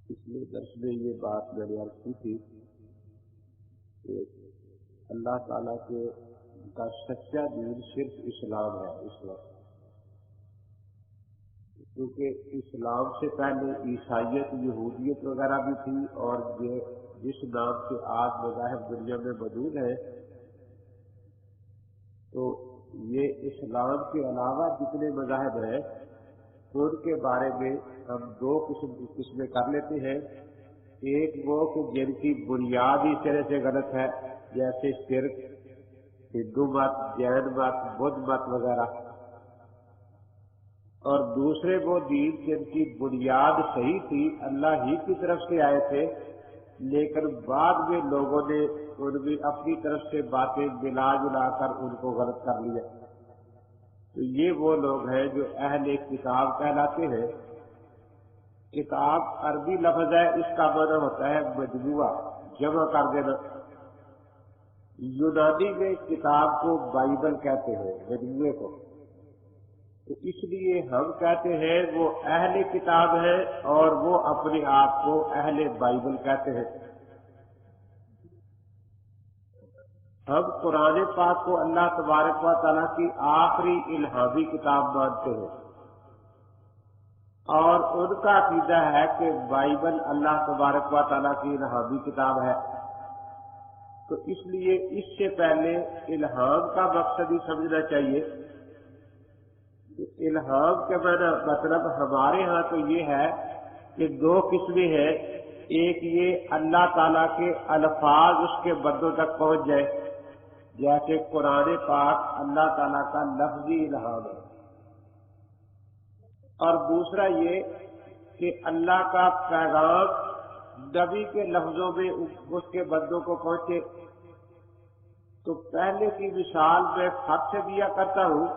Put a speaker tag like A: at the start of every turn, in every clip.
A: پچھلے درس میں یہ بات میں نے عرض کی تھی کہ اللہ تعالیٰ کے کا سچا دین صرف اسلام ہے اس وقت، کیونکہ اسلام سے پہلے عیسائیت یہودیت وغیرہ بھی تھی، اور یہ جس نام سے آج مذاہب دنیا میں موجود ہیں، تو یہ اسلام کے علاوہ جتنے مذاہب ہیں ان کے بارے میں ہم دو قسمیں کر لیتے ہیں۔ ایک وہ کہ جن کی بنیاد ہی سرے سے غلط ہے، جیسے شرک، ہندو مت، جین مت، بدھ مت وغیرہ، اور دوسرے وہ دین جن کی بنیاد صحیح تھی، اللہ ہی کی طرف سے آئے تھے، لیکن بعد میں لوگوں نے ان میں اپنی طرف سے باتیں ملا جلا کر ان کو غلط کر لیا۔ تو یہ وہ لوگ ہیں جو اہل کتاب کہلاتے ہیں۔ کتاب عربی لفظ ہے، اس کا معنی ہوتا ہے مجموعہ، جمع کر دینا۔ یونانی میں کتاب کو بائبل کہتے ہیں، مجموعے کو، تو اس لیے ہم کہتے ہیں وہ اہل کتاب ہے اور وہ اپنے آپ کو اہل بائبل کہتے ہیں۔ ہم قرآن پاک کو اللہ تبارک و تعالیٰ کی آخری الہامی کتاب مانتے ہیں، اور ان کا عقیدہ ہے کہ بائبل اللہ تبارک و تعالیٰ کی الہامی کتاب ہے۔ تو اس لیے اس سے پہلے الہام کا مقصد ہی سمجھنا چاہیے۔ الہام کے مطلب ہمارے ہاں تو یہ ہے کہ دو قسمیں ہیں۔ ایک یہ اللہ تعالیٰ کے الفاظ اس کے بندوں تک پہنچ جائے، جیسے قرآن پاک اللہ تعالیٰ کا لفظی الہام ہے، اور دوسرا یہ کہ اللہ کا پیغام نبی کے لفظوں میں اس کے بندوں کو پہنچے۔ تو پہلے کی مثال میں خط سے دیا کرتا ہوں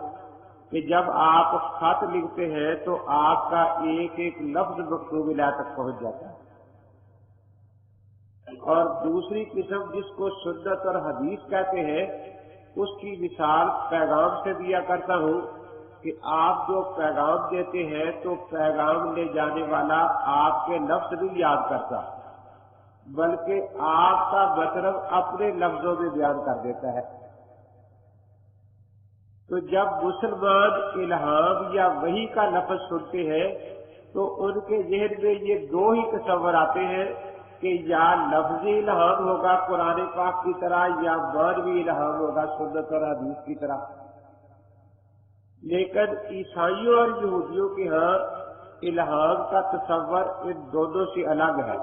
A: کہ جب آپ خط لکھتے ہیں تو آپ کا ایک ایک لفظ مکتوب الہ تک پہنچ جاتا ہے، اور دوسری قسم جس کو سنت اور حدیث کہتے ہیں، اس کی مثال پیغام سے دیا کرتا ہوں کہ آپ جو پیغام دیتے ہیں تو پیغام لے جانے والا آپ کے لفظ نہیں یاد کرتا، بلکہ آپ کا مطلب اپنے لفظوں میں بیان کر دیتا ہے۔ تو جب مسلمان الہام یا وحی کا لفظ سنتے ہیں تو ان کے ذہن میں یہ دو ہی تصور آتے ہیں کہ یا لفظی الہام ہوگا قرآن پاک کی طرح، یا معنوی الہام ہوگا سنت اور حدیث کی طرح۔ لیکن عیسائیوں اور یہودیوں کے ہاں الہام کا تصور ان دونوں سے الگ ہے۔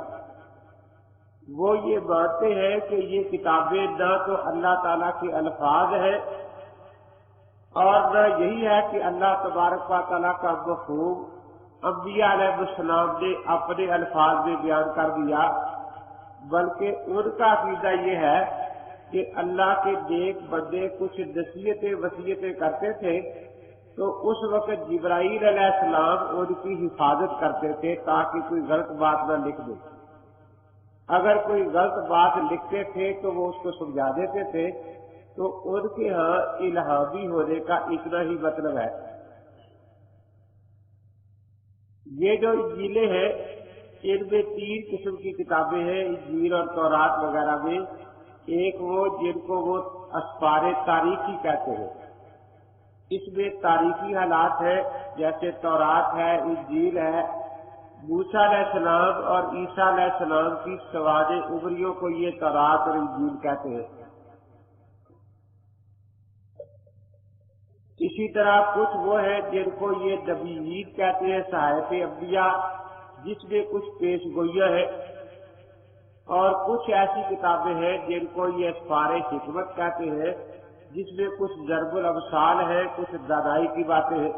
A: وہ یہ مانتے ہیں کہ یہ کتابیں نہ تو اللہ تعالیٰ کے الفاظ ہیں، اور نہ یہی ہے کہ اللہ تبارک و تعالیٰ کا مفہوم انبیاء علیہ السلام نے اپنے الفاظ میں بیان کر دیا، بلکہ ان کا عقیدہ یہ ہے کہ اللہ کے نیک بندے کچھ نصیحتیں وصیتیں کرتے تھے، تو اس وقت جبرائیل علیہ السلام ان کی حفاظت کرتے تھے تاکہ کوئی غلط بات نہ لکھ دے۔ اگر کوئی غلط بات لکھتے تھے تو وہ اس کو سمجھا دیتے تھے۔ تو ان کے ہاں الہامی ہونے کا اتنا ہی مطلب ہے۔ یہ جو انجیلیں ہیں، ان میں تین قسم کی کتابیں ہیں انجیل اور تورات وغیرہ میں۔ ایک وہ جن کو وہ اسفار تاریخی کہتے ہیں، اس میں تاریخی حالات ہے، جیسے تورات ہے، انجیل ہے۔ موسیٰ علیہ السلام اور عیسیٰ علیہ السلام کی سوانح عمریوں کو یہ تورات اور انجیل کہتے ہیں۔ اسی طرح کچھ وہ ہیں جن کو یہ نبیین کہتے ہیں، صحائف انبیاء، جس میں کچھ پیش گوئیاں ہیں، اور کچھ ایسی کتابیں ہیں جن کو یہ اسفار حکمت کہتے ہیں، جس میں کچھ ضرب الامثال ہے، کچھ دانائی کی باتیں ہیں۔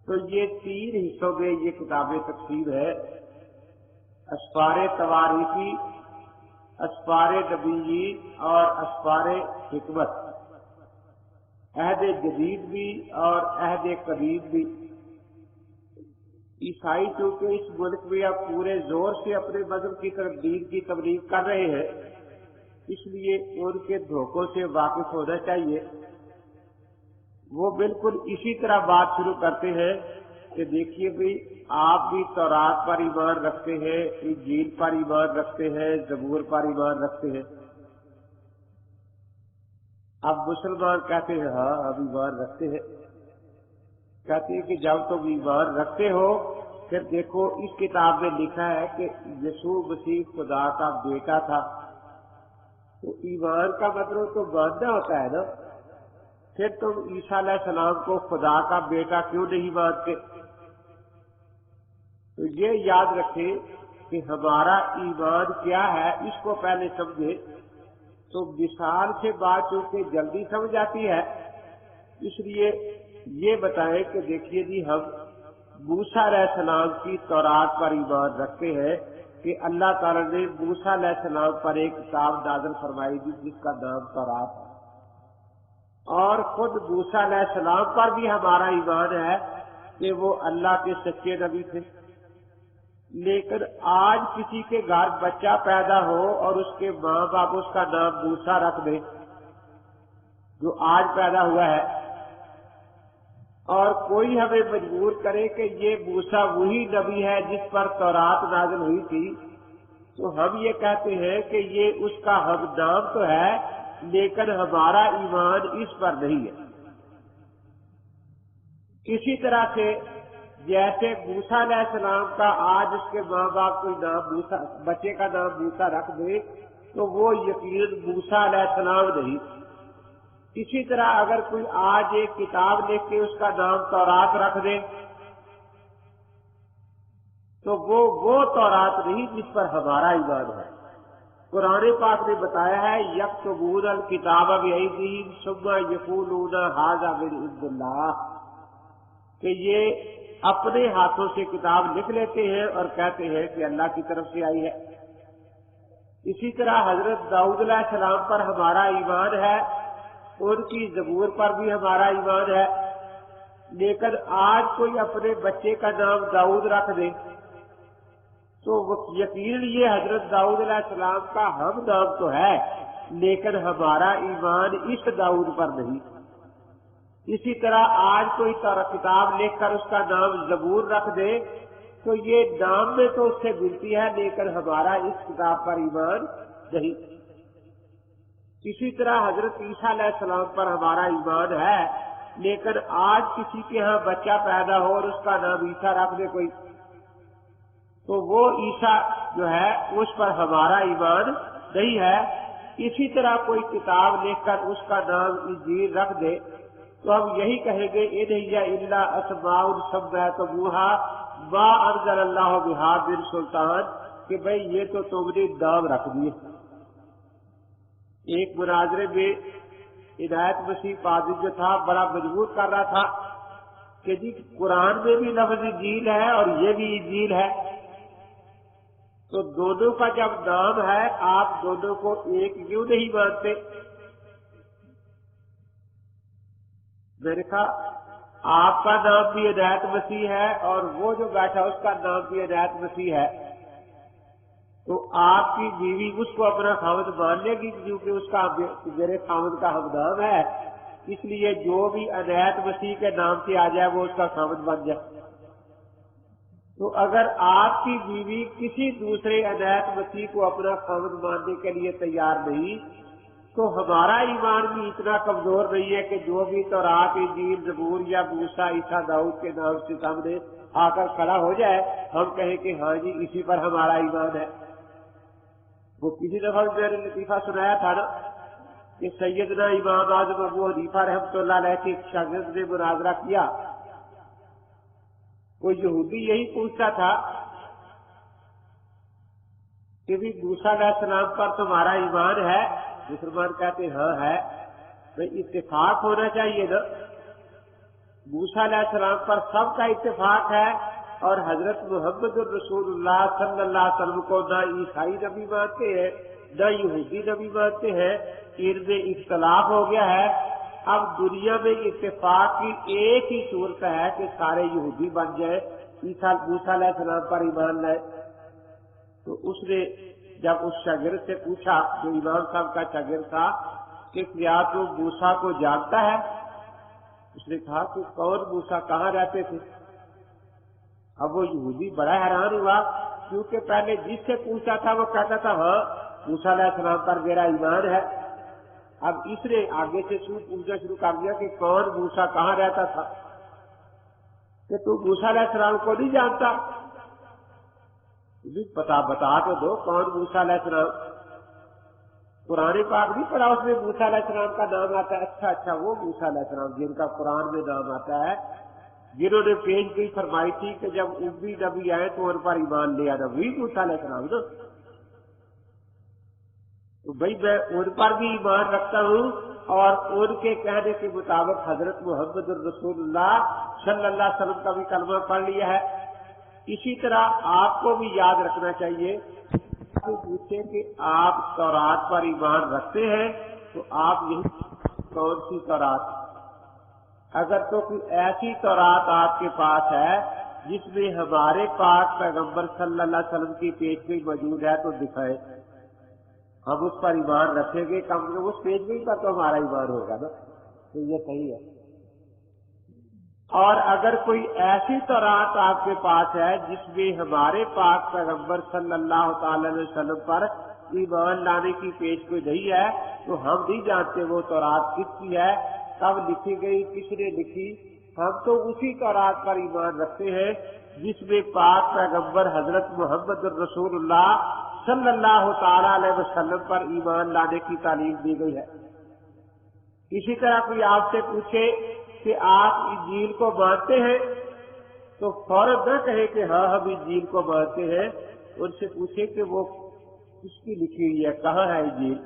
A: تو یہ تین حصوں میں یہ کتابیں تقسیم ہے: اسفار تواریخی، اسفار نبیین اور اسفار حکمت، عہد جدید بھی اور عہد قدیم بھی۔ عیسائی چونکہ اس ملک میں اب پورے زور سے اپنے مذہب کی طرف دین کی تبلیغ کر رہے ہیں، اس لیے ان کے دھوکوں سے واقف ہونا چاہیے۔ وہ بالکل اسی طرح بات شروع کرتے ہیں کہ دیکھیے بھائی آپ بھی تورات پر ایمان رکھتے ہیں، انجیل پر ایمان رکھتے ہیں، زبور پر ایمان رکھتے ہیں۔ اب مسلمان کہتے ہیں ہاں ہم ایمان رکھتے ہیں۔ کہتے ہیں کہ جب تم ایمان رکھتے ہو پھر دیکھو اس کتاب میں لکھا ہے کہ یسوع مسیح خدا کا بیٹا تھا، تو ایمان کا مطلب تو ماننا ہوتا ہے نا۔ پھر تم عیسیٰ علیہ السلام کو خدا کا بیٹا کیوں نہیں مانتے؟ تو یہ یاد رکھیں کہ ہمارا ایمان کیا ہے، اس کو پہلے سمجھے۔ تو مثال سے بات چونکہ جلدی سمجھ آتی ہے، اس لیے یہ بتائیں کہ دیکھیے جی ہم موسیٰ علیہ السلام کی تورات پر ایمان رکھتے ہیں کہ اللہ تعالیٰ نے موسیٰ علیہ السلام پر ایک کتاب نازل فرمائی تھی جس کا نام تورات ہے، اور خود موسیٰ علیہ السلام پر بھی ہمارا ایمان ہے کہ وہ اللہ کے سچے نبی تھے۔ لیکن آج کسی کے گھر بچہ پیدا ہو اور اس کے ماں باپ اس کا نام موسیٰ رکھ دے، جو آج پیدا ہوا ہے، اور کوئی ہمیں مجبور کرے کہ یہ موسیٰ وہی نبی ہے جس پر تورات نازل ہوئی تھی، تو ہم یہ کہتے ہیں کہ یہ اس کا ہم نام تو ہے لیکن ہمارا ایمان اس پر نہیں ہے۔ اسی طرح سے جیسے موسیٰ علیہ السلام کا آج اس کے ماں باپ کوئی نام بچے کا نام موسیٰ رکھ دے تو وہ یقیناً موسیٰ علیہ السلام نہیں۔ اسی طرح اگر کوئی آج ایک کتاب لکھ کے اس کا نام تورات رکھ دے تو وہ تورات نہیں جس پر ہمارا ایمان ہے۔ قرآن پاک نے بتایا ہے یکتبون الکتاب بایدیہم ثم یقولون ھذا من عند اللہ، کہ یہ اپنے ہاتھوں سے کتاب لکھ لیتے ہیں اور کہتے ہیں کہ اللہ کی طرف سے آئی ہے۔ اسی طرح حضرت داؤد علیہ السلام پر ہمارا ایمان ہے، ان کی زبور پر بھی ہمارا ایمان ہے، لیکن آج کوئی اپنے بچے کا نام داؤد رکھ دے تو یقیناً یہ حضرت داؤد علیہ السلام کا ہم نام تو ہے لیکن ہمارا ایمان اس داؤد پر نہیں۔ اسی طرح آج کوئی کتاب لکھ کر اس کا نام زبور رکھ دے تو یہ نام میں تو اس سے ملتی ہے لیکن ہمارا اس کتاب پر ایمان نہیں۔ اسی طرح حضرت عیسیٰ علیہ السلام پر ہمارا ایمان ہے، لیکن آج کسی کے ہاں بچہ پیدا ہو اور اس کا نام عیسیٰ رکھ دے کوئی، تو وہ عیسیٰ جو ہے اس پر ہمارا ایمان نہیں ہے۔ اسی طرح کوئی کتاب لکھ کر اس کا نام انجیل رکھ دے تو ہم یہی کہیں گے ان ہی الا اسماء سميتموها ما انزل اللہ بہا من سلطان، کہ بھئی یہ تو تم نے نام رکھ دیے۔ ایک مناظرے میں عنایت مسیح پادری جو تھا بڑا مجبور کر رہا تھا کہ جی قرآن میں بھی لفظ انجیل ہے اور یہ بھی انجیل ہے، تو دونوں کا جب نام ہے آپ دونوں کو ایک کیوں نہیں مانتے؟ میں نے کہا آپ کا نام بھی عنایت مسیح ہے اور وہ جو بیٹھا اس کا نام بھی عنایت مسیح ہے، تو آپ کی بیوی اس کو اپنا خاوند مان لے گی کیونکہ اس کا میرے خاوند کا ہم نام ہے، اس لیے جو بھی عنایت مسیح کے نام سے آ جائے وہ اس کا خاوند بن جائے۔ تو اگر آپ کی بیوی کسی دوسرے عنایت مسیح کو اپنا خاوند ماننے کے لیے تیار نہیں تو ہمارا ایمان بھی اتنا کمزور نہیں ہے کہ جو بھی تورات انجیل زبور یا موسیٰ عیسیٰ داؤد کے نام سے سامنے آ کر کھڑا ہو جائے ہم کہیں کہ ہاں جی اسی پر ہمارا ایمان ہے۔ وہ کسی دفعہ میں نے لطیفہ سنایا تھا نا کہ سیدنا امام اعظم ابو حنیفہ رحمۃ اللہ علیہ کے شاگرد نے مناظرہ کیا، وہ یہودی یہی پوچھتا تھا کہ بھی موسیٰ علیہ السلام پر تمہارا ایمان ہے؟ مسلمان کہتے ہاں ہے، تو اتفاق ہونا چاہیے نا، موسیٰ علیہ السلام پر سب کا اتفاق ہے اور حضرت محمد الرسول اللہ صلی اللہ علیہ وسلم کو نہ عیسائی نبی مانتے ہیں نہ یہودی نبی مانتے ہیں، ان میں اختلاف ہو گیا ہے۔ اب دنیا میں اتفاق کی ایک ہی صورت ہے کہ سارے یہودی بن جائے، موسیٰ علیہ السلام پر ایمان لائے۔ تو اس نے جب اس شاگرد سے پوچھا جو امام صاحب کا شاگرد تھا کہ کیا تو موسیٰ کو جانتا ہے؟ اس نے کہا کہ کون موسیٰ، کہاں رہتے تھے؟ اب وہ یہودی بڑا حیران ہوا، کیونکہ پہلے جس سے پوچھا تھا وہ کہتا تھا ہاں موسیٰ علیہ السلام پر میرا ایمان ہے۔ اب اس نے آگے سے پوچھنا شروع کر دیا کہ کون موسیٰ کہاں رہتا تھا، کہ تو موسیٰ علیہ السلام کو نہیں جانتا؟ بتا تو دو کون موسیٰ علیہ السلام؟ قرآن پاک نہیں پڑھا اس میں موسیٰ علیہ السلام کا نام آتا ہے؟ اچھا وہ موسیٰ علیہ السلام جن کا قرآن میں نام آتا ہے، جنہوں نے پیش گئی فرمائی تھی کہ جب امی نبی آئے تو ان پر ایمان لے آنا، وہی موسیٰ علیہ السلام نا؟ تو بھائی میں ان پر بھی ایمان رکھتا ہوں اور ان کے کہنے کے مطابق حضرت محمد الرسول اللہ صلی اللہ علیہ وسلم کا بھی کلمہ پڑھ لیا ہے۔ اسی طرح آپ کو بھی یاد رکھنا چاہیے کہ پوچھے کہ آپ تورات پر ایمان رکھتے ہیں تو آپ یہی کون سی تورات؟ اگر تو کوئی ایسی تورات آپ کے پاس ہے جس میں ہمارے پاک پیغمبر صلی اللہ علیہ وسلم کی پیشگوئی موجود ہے تو دکھائے، ہم اس پر ایمان رکھیں گے، کم سے کم اس پیشگوئی پر تو ہمارا ایمان ہوگا نا، تو یہ صحیح ہے۔ اور اگر کوئی ایسی تورات آپ کے پاس ہے جس میں ہمارے پاک پیغمبر صلی اللہ تعالی علیہ وسلم پر ایمان لانے کی پیشگوئی نہیں ہے تو ہم نہیں جانتے وہ تورات کس کی ہے، کب لکھی گئی، کس نے لکھی، ہم تو اسی تورات پر ایمان رکھتے ہیں جس میں پاک پیغمبر حضرت محمد الرسول اللہ صلی اللہ تعالی علیہ وسلم پر ایمان لانے کی تعلیم دی گئی ہے۔ اسی طرح کوئی آپ سے پوچھے کہ آپ انجیل کو مانتے ہیں تو فوراً نہ کہے کہ ہاں ہم انجیل کو مانتے ہیں، ان سے پوچھے کہ وہ کس کی لکھی ہوئی ہے، کہاں ہے انجیل؟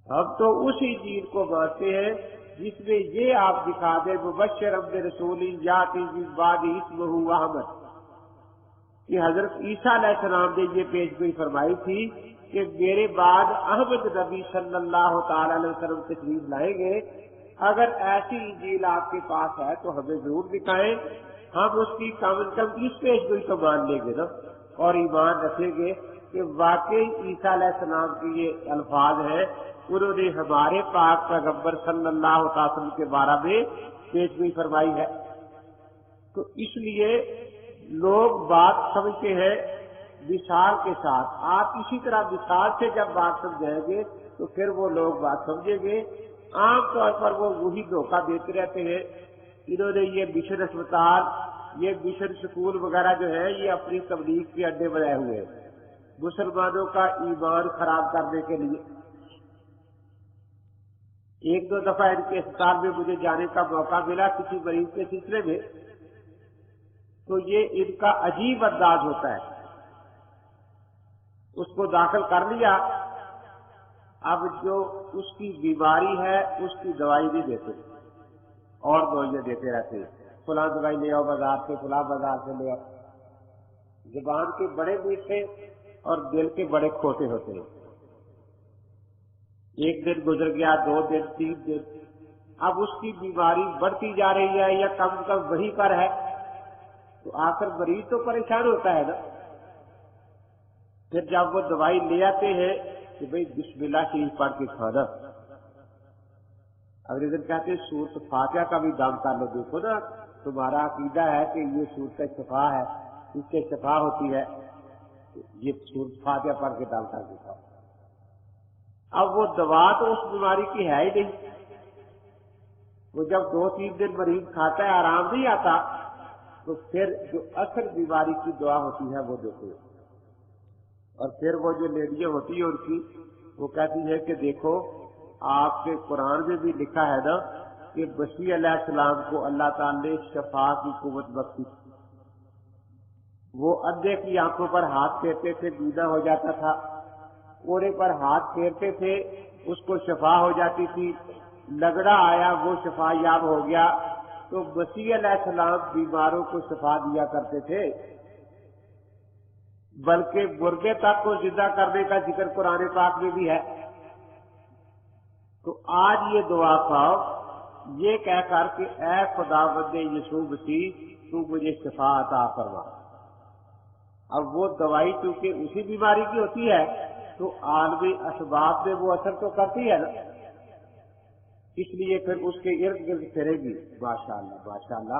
A: ہم تو اس انجیل کو مانتے ہیں جس میں یہ آپ دکھا دیں مبشرا برسول یاتی من بعد اسمہ احمد، کہ حضرت عیسیٰ علیہ السلام نے یہ پیشگوئی فرمائی تھی کہ میرے بعد احمد نبی صلی اللہ تعالی علیہ وسلم تشریف لائیں گے۔ اگر ایسی انجیل آپ کے پاس ہے تو ہمیں ضرور دکھائیں، ہم اس کی کم از کم اس پیشگوئی کو مان لیں گے نا، اور ایمان رکھیں گے کہ واقعی عیسیٰ علیہ السلام کے یہ الفاظ ہیں، انہوں نے ہمارے پاک پیغمبر صلی اللہ علیہ وسلم کے بارے میں پیشگوئی فرمائی ہے۔ تو اس لیے لوگ بات سمجھتے ہیں مثال کے ساتھ، آپ اسی طرح مثال سے جب بات سمجھائیں گے تو پھر وہ لوگ بات سمجھیں گے۔ عام طور پر وہ وہی دھوکہ دیتے رہتے ہیں، انہوں نے یہ مشن اسپتال، یہ مشن سکول وغیرہ جو ہے یہ اپنی تبلیغ کے اڈے بنائے ہوئے ہیں مسلمانوں کا ایمان خراب کرنے کے لیے۔ ایک دو دفعہ ان کے اسپتال میں مجھے جانے کا موقع ملا کسی مریض کے سلسلے میں، تو یہ ان کا عجیب انداز ہوتا ہے، اس کو داخل کر لیا، اب جو اس کی بیماری ہے اس کی دوائی نہیں دیتے اور دوائیاں دیتے رہتے ہیں، فلاں دوائی لے آؤ بازار سے، فلاں بازار سے لے آؤ۔ زبان کے بڑے میٹھے اور دل کے بڑے کھوٹے ہوتے ہیں۔ ایک دن گزر گیا، 2 دن، 3 دن، اب اس کی بیماری بڑھتی جا رہی ہے یا کم کم وہیں پر ہے، تو آخر مریض تو پریشان ہوتا ہے نا۔ پھر جب وہ دوائی لے آتے ہیں کہ بھئی بسم اللہ شریف پڑھ کے کھانا، اگلے دن کہتے ہیں سورۃ فاتحہ کا بھی دم کر لو، دیکھو نا تمہارا عقیدہ ہے کہ یہ سورۃ شفا ہے، اس سے شفا ہوتی ہے، یہ سورۃ فاتحہ پڑھ کے دم کر کے کھاؤ۔ اب وہ دوا تو اس بیماری کی ہے ہی نہیں، وہ جب 2-3 دن مریض کھاتا ہے آرام نہیں آتا، تو پھر جو اصل بیماری کی دوا ہوتی ہے وہ دیتے ہیں۔ اور پھر وہ جو لیڈیاں ہوتی ہیں ان کی، وہ کہتی ہے کہ دیکھو آپ کے قرآن میں بھی لکھا ہے نا کہ مسیح علیہ السلام کو اللہ تعالیٰ نے شفا کی قوت بخشی، وہ اندھے کی آنکھوں پر ہاتھ پھیرتے تھے بینا ہو جاتا تھا، کوڑے پر ہاتھ پھیرتے تھے اس کو شفا ہو جاتی تھی، لگڑا آیا وہ شفا یاب ہو گیا۔ تو مسیح علیہ السلام بیماروں کو شفا دیا کرتے تھے، بلکہ مردے تک کو زندہ کرنے کا ذکر قرآن پاک میں بھی ہے۔ تو آج یہ دعا کھاؤ یہ کہہ کر کہ اے خداوند یسوع مسیح تو مجھے شفا عطا فرما۔ اب وہ دوائی چونکہ اسی بیماری کی ہوتی ہے تو عالمی اسباب میں وہ اثر تو کرتی ہے نا، اس لیے پھر اس کے ارد گرد پھرے گی، ماشاءاللہ ماشاءاللہ۔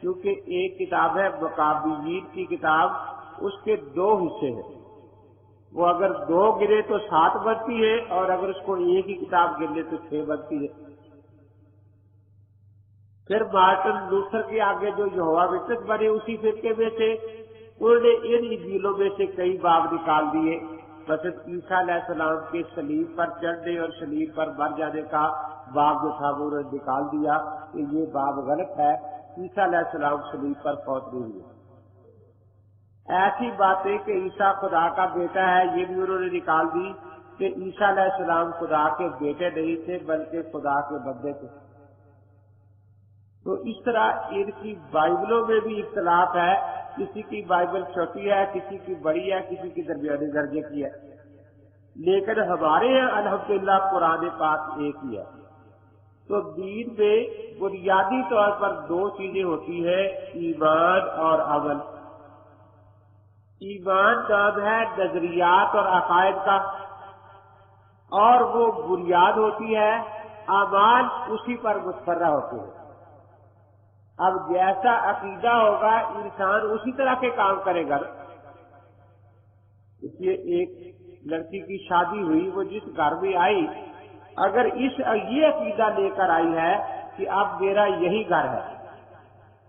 A: کیونکہ ایک کتاب ہے مکابیین کی کتاب، اس کے 2 حصے ہیں، وہ اگر 2 گرے تو 7 بنتی ہے، اور اگر اس کو ایک ہی کتاب گر لے تو 6 بنتی ہے۔ پھر مارٹن لوتھر کے آگے جو یہوہ وٹنس بنے اسی فرقے میں سے، انہوں نے ان انجیلوں میں سے کئی باب نکال دیے، مثلا عیسیٰ علیہ السلام کے صلیب پر چڑھنے اور صلیب پر مر جانے کا باب جو تھا وہ انہوں نے نکال دیا کہ یہ باب غلط ہے، عیسیٰ علیہ السلام صلیب پر فوت نہیں ہوئے۔ ایسی باتیں کہ عیسیٰ خدا کا بیٹا ہے یہ بھی انہوں نے نکال دی کہ عیسیٰ علیہ السلام خدا کے بیٹے نہیں تھے بلکہ خدا کے بندے تھے۔ تو اس طرح ان کی بائبلوں میں بھی اختلاف ہے، کسی کی بائبل چھوٹی ہے، کسی کی بڑی ہے، کسی کی درمیانی درجے کی ہے، لیکن ہمارے یہاں الحمدللہ قرآن پاک ایک ہی ہے۔ تو دین میں بنیادی طور پر 2 چیزیں ہوتی ہیں، ایمان اور عمل۔ ایمان نام ہے نظریات اور عقائد کا، اور وہ بنیاد ہوتی ہے، اعمال اسی پر متفرع ہوتے ہیں۔ اب جیسا عقیدہ ہوگا انسان اسی طرح کے کام کرے گا۔ اس لیے ایک لڑکی کی شادی ہوئی، وہ جس گھر میں آئی، اگر یہ عقیدہ لے کر آئی ہے کہ اب میرا یہی گھر ہے،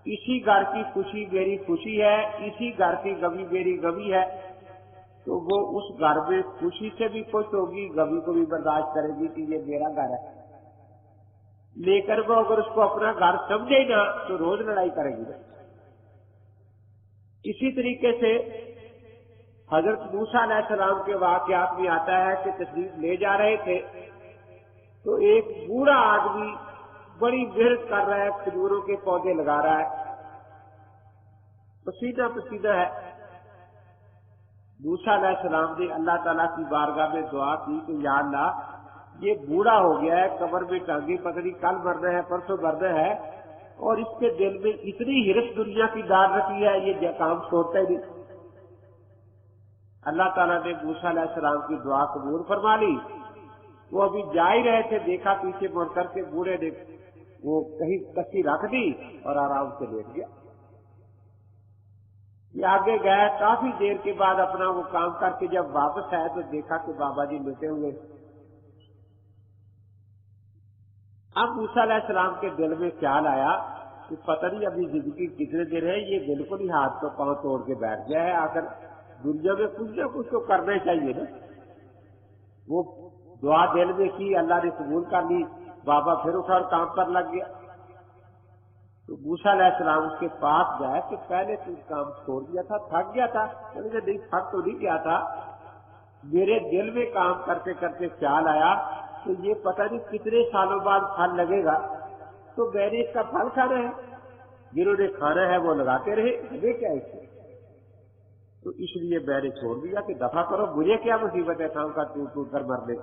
A: اسی گھر کی خوشی میری خوشی ہے، اسی گھر کی غمی میری غمی ہے، تو وہ اس گھر میں خوشی سے بھی خوش ہوگی، غمی کو بھی برداشت کرے گی کہ یہ میرا گھر ہے۔ لیکن وہ اگر اس کو اپنا گھر سمجھے نا تو روز لڑائی کرے گی۔ اسی طریقے سے حضرت موسیٰ علیہ السلام کے واقعات میں آتا ہے کہ تشریف لے جا رہے تھے تو ایک بوڑھا آدمی بڑی محنت کر رہا ہے، کھجوروں کے پودے لگا رہا ہے، پسینہ پسینہ ہے۔ موسیٰ علیہ السلام نے اللہ تعالیٰ کی بارگاہ میں دعا کی کہ یا اللہ یہ بوڑھا ہو گیا ہے، قبر میں ٹانگی پکڑی، کل مرنا ہے پرسوں مرنا ہے، اور اس کے دل میں اتنی ہرس دنیا کی ڈال رکھی ہے، یہ کام چھوڑتا ہی نہیں۔ اللہ تعالیٰ نے موسیٰ علیہ السلام کی دعا قبول فرما لی۔ وہ ابھی جا ہی رہے تھے، دیکھا پیچھے مڑ کر کے بوڑھے نے وہ کہیں کسی رکھ دی اور آرام سے لیٹ گیا۔ یہ آگے گئے، کافی دیر کے بعد اپنا وہ کام کر کے جب واپس آئے تو دیکھا کہ بابا جی لیٹے ہوئے۔ اب موسیٰ علیہ السلام کے دل میں خیال آیا کہ پتہ نہیں ابھی زندگی کتنے دن ہے، یہ بالکل ہی ہاتھ کو پاؤں توڑ کے بیٹھ گیا ہے، آخر دنیا میں کچھ نہ کچھ تو کرنا چاہیے نا۔ وہ دعا دل میں کی، اللہ نے قبول کر لی، بابا پھر اٹھا اور کام پر لگ گیا۔ تو موسیٰ علیہ السلام اس کے پاس گئے کہ پہلے تو کام چھوڑ دیا تھا، تھک گیا تھا؟ نہیں تھک تو نہیں گیا تھا، میرے دل میں کام کرتے کرتے خیال آیا کہ یہ پتہ نہیں کتنے سالوں بعد پھل لگے گا، تو میں نے اس کا پھل کھانا ہے، جنہوں نے کھانا ہے وہ لگاتے رہے، ہمیں کیا اس سے؟ تو اس لیے میں نے چھوڑ دیا کہ دفع کرو، مجھے کیا مصیبت ہے کام کا ٹوٹ ٹوٹ کر مرنے۔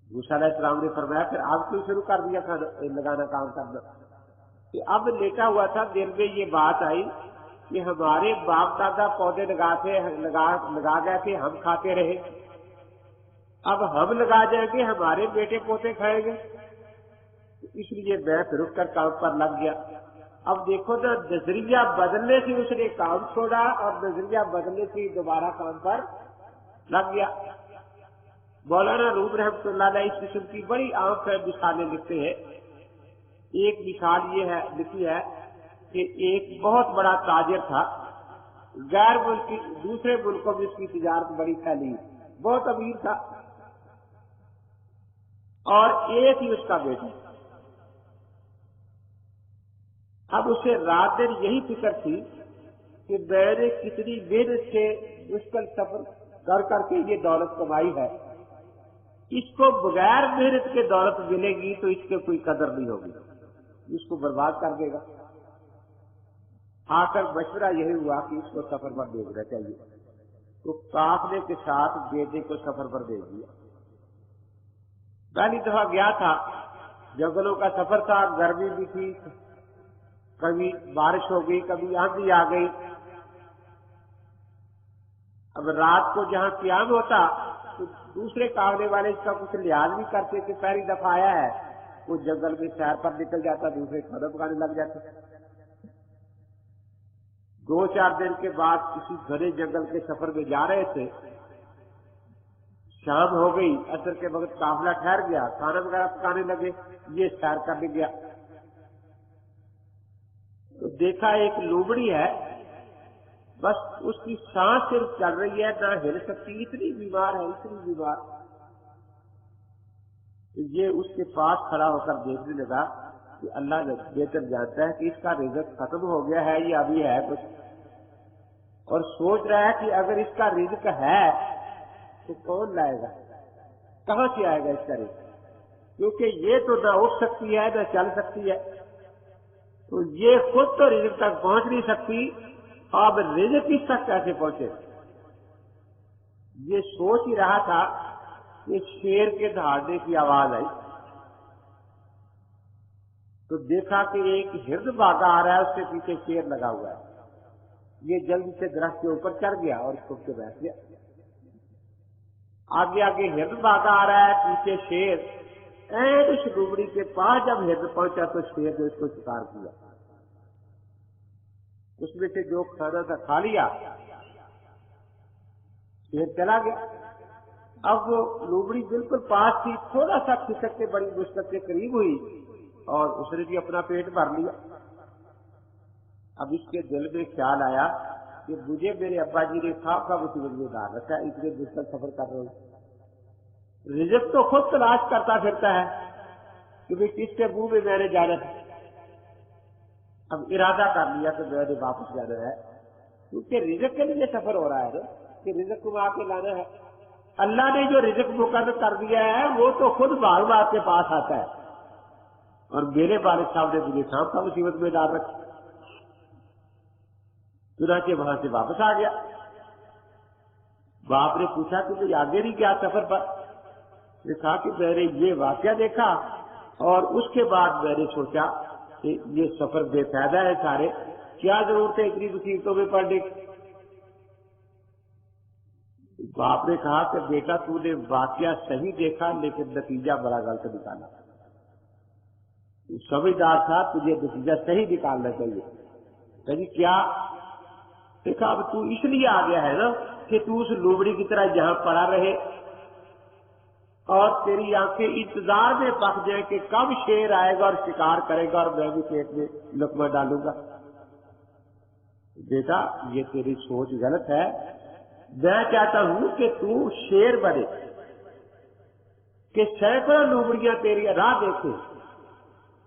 A: موسیٰ علیہ السلام نے فرمایا پھر آپ کیوں شروع کر دیا لگانا کام کرنا؟ کہ اب لیٹا ہوا تھا، دل میں یہ بات آئی کہ ہمارے باپ دادا پودے لگا گئے تھے، ہم کھاتے رہے، اب ہم لگا جائیں گے، ہمارے بیٹے پوتے کھائیں گے، اس لیے میں پھر اٹھ کر کام پر لگ گیا۔ اب دیکھو نا، نظریہ بدلنے سے اس نے کام چھوڑا اور نظریہ بدلنے سے دوبارہ کام پر لگ گیا۔ مولانا روم رحمۃ اللہ علیہ اس قسم کی بڑی عام مثالیں لکھتے ہیں۔ ایک مثال یہ ہے لکھی ہے کہ ایک بہت بڑا تاجر تھا، غیر ملکی دوسرے ملکوں میں اس کی تجارت بڑی پھیلی، بہت امیر تھا، اور ایک ہی اس کا بیٹا۔ اب اسے رات دن یہی فکر تھی کہ میں نے کتنی محنت سے مشکل سفر کر کے یہ دولت کمائی ہے، اس کو بغیر محنت کے دولت ملے گی تو اس کے کوئی قدر نہیں ہوگی، اس کو برباد کر دے گا۔ آ کر مشورہ یہی ہوا کہ اس کو سفر پر بھیجنا چاہیے، تو قافلے کے ساتھ بیٹے کو سفر پر بھیج دیا۔ پہلی دفعہ گیا تھا، جنگلوں کا سفر تھا، گرمی بھی تھی، کبھی بارش ہو گئی، کبھی آندھی آ گئی۔ اب رات کو جہاں قیام ہوتا تو دوسرے قافلے والے اس کا کچھ لحاظ نہیں کرتے کہ پہلی دفعہ آیا ہے، وہ جنگل میں سیر پر نکل جاتا، دوسرے کھانا پکانے لگ جاتے۔ 2-4 دن کے بعد کسی گھنے جنگل کے سفر میں جا رہے تھے، شام ہو گئی، عصر کے وقت قافلہ ٹھہر گیا، کھانا وغیرہ پکانے لگے، یہ سیر کرنے گیا تو دیکھا ایک لومڑی ہے، بس اس کی سانس صرف چل رہی ہے، نہ ہل سکتی، اتنی بیمار ہے، اتنی بیمار۔ یہ اس کے پاس کھڑا ہو کر دیکھنے لگا کہ اللہ بہتر جانتا ہے کہ اس کا رزق ختم ہو گیا ہے یا ابھی ہے کچھ، اور سوچ رہا ہے کہ اگر اس کا رزق ہے تو کون لائے گا، کہاں سے آئے گا اس کا رزق، کیونکہ یہ تو نہ اٹھ سکتی ہے نہ چل سکتی ہے، تو یہ خود تو رزق تک پہنچ نہیں سکتی، اب رزق اس تک کیسے پہنچے؟ یہ سوچ ہی رہا تھا کہ شیر کے دہاڑنے کی آواز آئی تو دیکھا کہ ایک ہرن بھاگا آ رہا ہے، اس کے پیچھے شیر لگا ہوا ہے۔ یہ جلدی سے درخت کے اوپر چڑھ گیا اور اس کو بیٹھ گیا۔ آگے آگے ہرن بھاگا آ رہا ہے، پیچھے شیر۔ اس لومڑی کے پاس جب ہرن پہنچا تو شیر نے اس کو شکار کیا، اس میں سے جو کھانا تھا کھا لیا، شیر چلا گیا۔ اب وہ لومڑی بالکل پاس تھی، تھوڑا سا کھسک کے بڑی مشکل سے قریب ہوئی اور اس نے بھی اپنا پیٹ بھر لیا۔ اب اس کے دل میں خیال آیا کہ مجھے میرے ابا جی نے خواب کا مصیبت میں ڈال رکھا ہے، اتنے مشکل سفر کر رہا ہوں، رزق تو خود تلاش کرتا پھرتا ہے کہ بھائی کس کے منہ میں میں نے جانا تھا۔ اب ارادہ کر لیا کہ میں نے واپس جانا ہے، کیونکہ رزق کے لیے سفر ہو رہا ہے نا، کہ رزق کو آ کے لانا ہے۔ اللہ نے جو رزق مقرر کر دیا ہے وہ تو خود بار بار کے پاس آتا ہے، اور میرے والد صاحب نے مجھے خواب کا مصیبت میں ڈال رکھا۔ چنانچہ وہاں سے واپس آ گیا۔ باپ نے پوچھا کہ بھائی آگے نہیں کیا سفر پر؟ نے کہا کہ میں نے یہ واقعہ دیکھا اور اس کے بعد میں نے سوچا کہ یہ سفر بے فائدہ ہے سارے، کیا ضرورت ہے اتنی مصیبتوں میں پڑنے کی۔ باپ نے کہا کہ بیٹا تو نے واقعہ صحیح دیکھا لیکن نتیجہ بڑا غلط نکالا، سمجھدار تھا، تجھے نتیجہ صحیح نکالنا چاہیے۔ کہیں کیا؟ دیکھا اب تو اس لیے آ گیا ہے نا کہ تو اس لومڑی کی طرح یہاں پڑا رہے اور تیری آنکھیں انتظار میں پک جائے کہ کب شیر آئے گا اور شکار کرے گا اور میں بھی پیٹ میں لقمہ ڈالوں گا۔ بیٹا یہ تیری سوچ غلط ہے، میں چاہتا ہوں کہ تو شیر بنے، کہ سینکڑوں لومڑیاں تیری راہ دیکھیں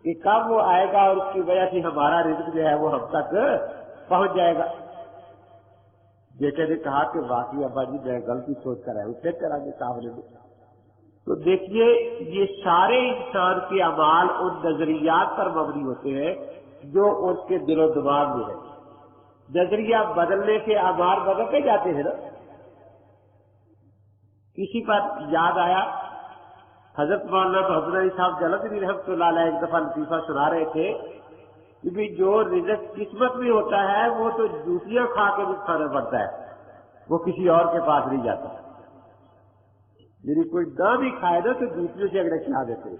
A: کہ کب وہ آئے گا اور اس کی وجہ سے ہمارا رزق جو ہے وہ ہم تک پہنچ جائے گا۔ بیٹے نے کہا کہ واقعی ابا جی میں غلطی سوچ کر آیا ہوں، پھر کرا کے سامنے میں۔ تو دیکھیے یہ سارے انسان کے اعمال ان نظریات پر مبنی ہوتے ہیں جو اس کے دل و دماغ میں ہے۔ نظریہ بدلنے سے اعمال بدلتے جاتے ہیں نا۔ کسی پر یاد آیا حضرت مولانا محمد علی صاحب جلندھری رحمۃ اللہ علیہ ایک دفعہ لطیفہ سنا رہے تھے کہ بھی جو رزق قسمت میں ہوتا ہے وہ تو جوتیاں کھا کے بھی کھانا پڑتا ہے، وہ کسی اور کے پاس نہیں جاتا۔ میری کوئی نہ بھی کھائے نا تو جوتیوں سے اگلے کھلا دیتے،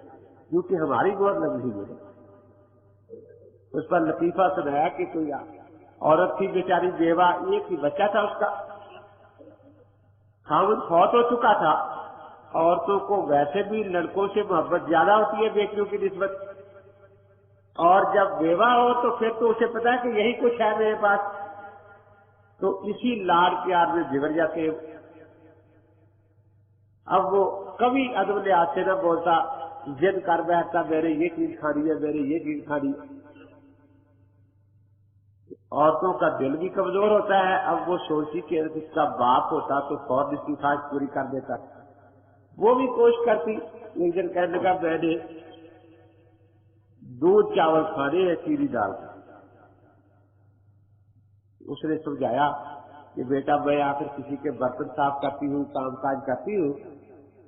A: کیونکہ ہماری بہت لگی ہوئی ہے۔ اس پر لطیفہ سنایا کہ کوئی عورت تھی بیچاری بیوہ، ایک ہی بچہ تھا اس کا، خاوند فوت ہو چکا تھا۔ عورتوں کو ویسے بھی لڑکوں سے محبت زیادہ ہوتی ہے بیٹیوں کی نسبت، اور جب بیوہ ہو تو پھر تو اسے پتا ہے کہ یہی کچھ ہے میرے پاس، تو اسی لاڈ پیار میں بگڑ جاتے ہیں۔ اب وہ کبھی عدم لحاظ سے نہ بولتا، ضد کر بیٹھتا میں نے یہ چیز کھانی ہے، میں نے یہ چیز کھانی ہے۔ عورتوں کا دل بھی کمزور ہوتا ہے، اب وہ سوچی کہ اس کا باپ ہوتا تو فوراً اس کی خواہش پوری کر دیتا، وہ بھی کوشش کرتی۔ ایک دن کہنے لگا میں نے دودھ چاول کھانے ہیں چینی ڈال کر۔ اس نے سمجھایا کہ بیٹا میں آخر کسی کے برتن صاف کرتی ہوں، کام کاج کرتی ہوں،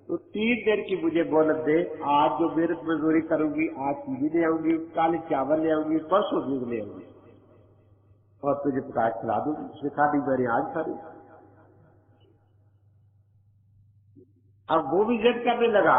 A: تو 3 دن کی مجھے مہلت دے، آج جو محنت مزدوری کروں گی، آج چینی لے آؤں گی، کل چاول لے آؤں گی، پرسوں دودھ لے آؤں گی اور تجھے پکا کے کھلا دوں گی۔ اس نے کہا میں نے آج کھا دی۔ اب وہ بھی ضد کرنے لگا،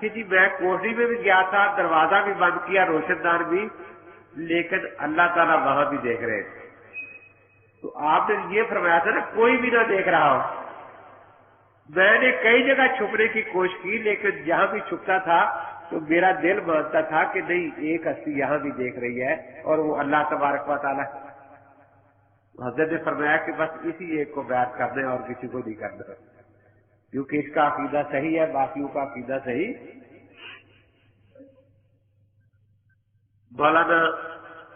A: کہ جی میں کوٹری میں بھی گیا تھا، دروازہ بھی بند کیا، روشن دان بھی، لیکن اللہ تعالیٰ وہاں بھی دیکھ رہے تھے۔ تو آپ نے یہ فرمایا تھا نا کوئی بھی نہ دیکھ رہا ہو۔ میں نے کئی جگہ چھپنے کی کوشش کی، لیکن جہاں بھی چھپتا تھا تو میرا دل مانتا تھا کہ نہیں، ایک ہستی یہاں بھی دیکھ رہی ہے اور وہ اللہ تبارک و تعالیٰ۔ حضرت نے فرمایا کہ بس اسی ایک کو بیعت کرنا ہے اور کسی کو نہیں کرنا، کیونکہ اس کا عقیدہ صحیح ہے، باقیوں کا عقیدہ صحیح۔ مولانا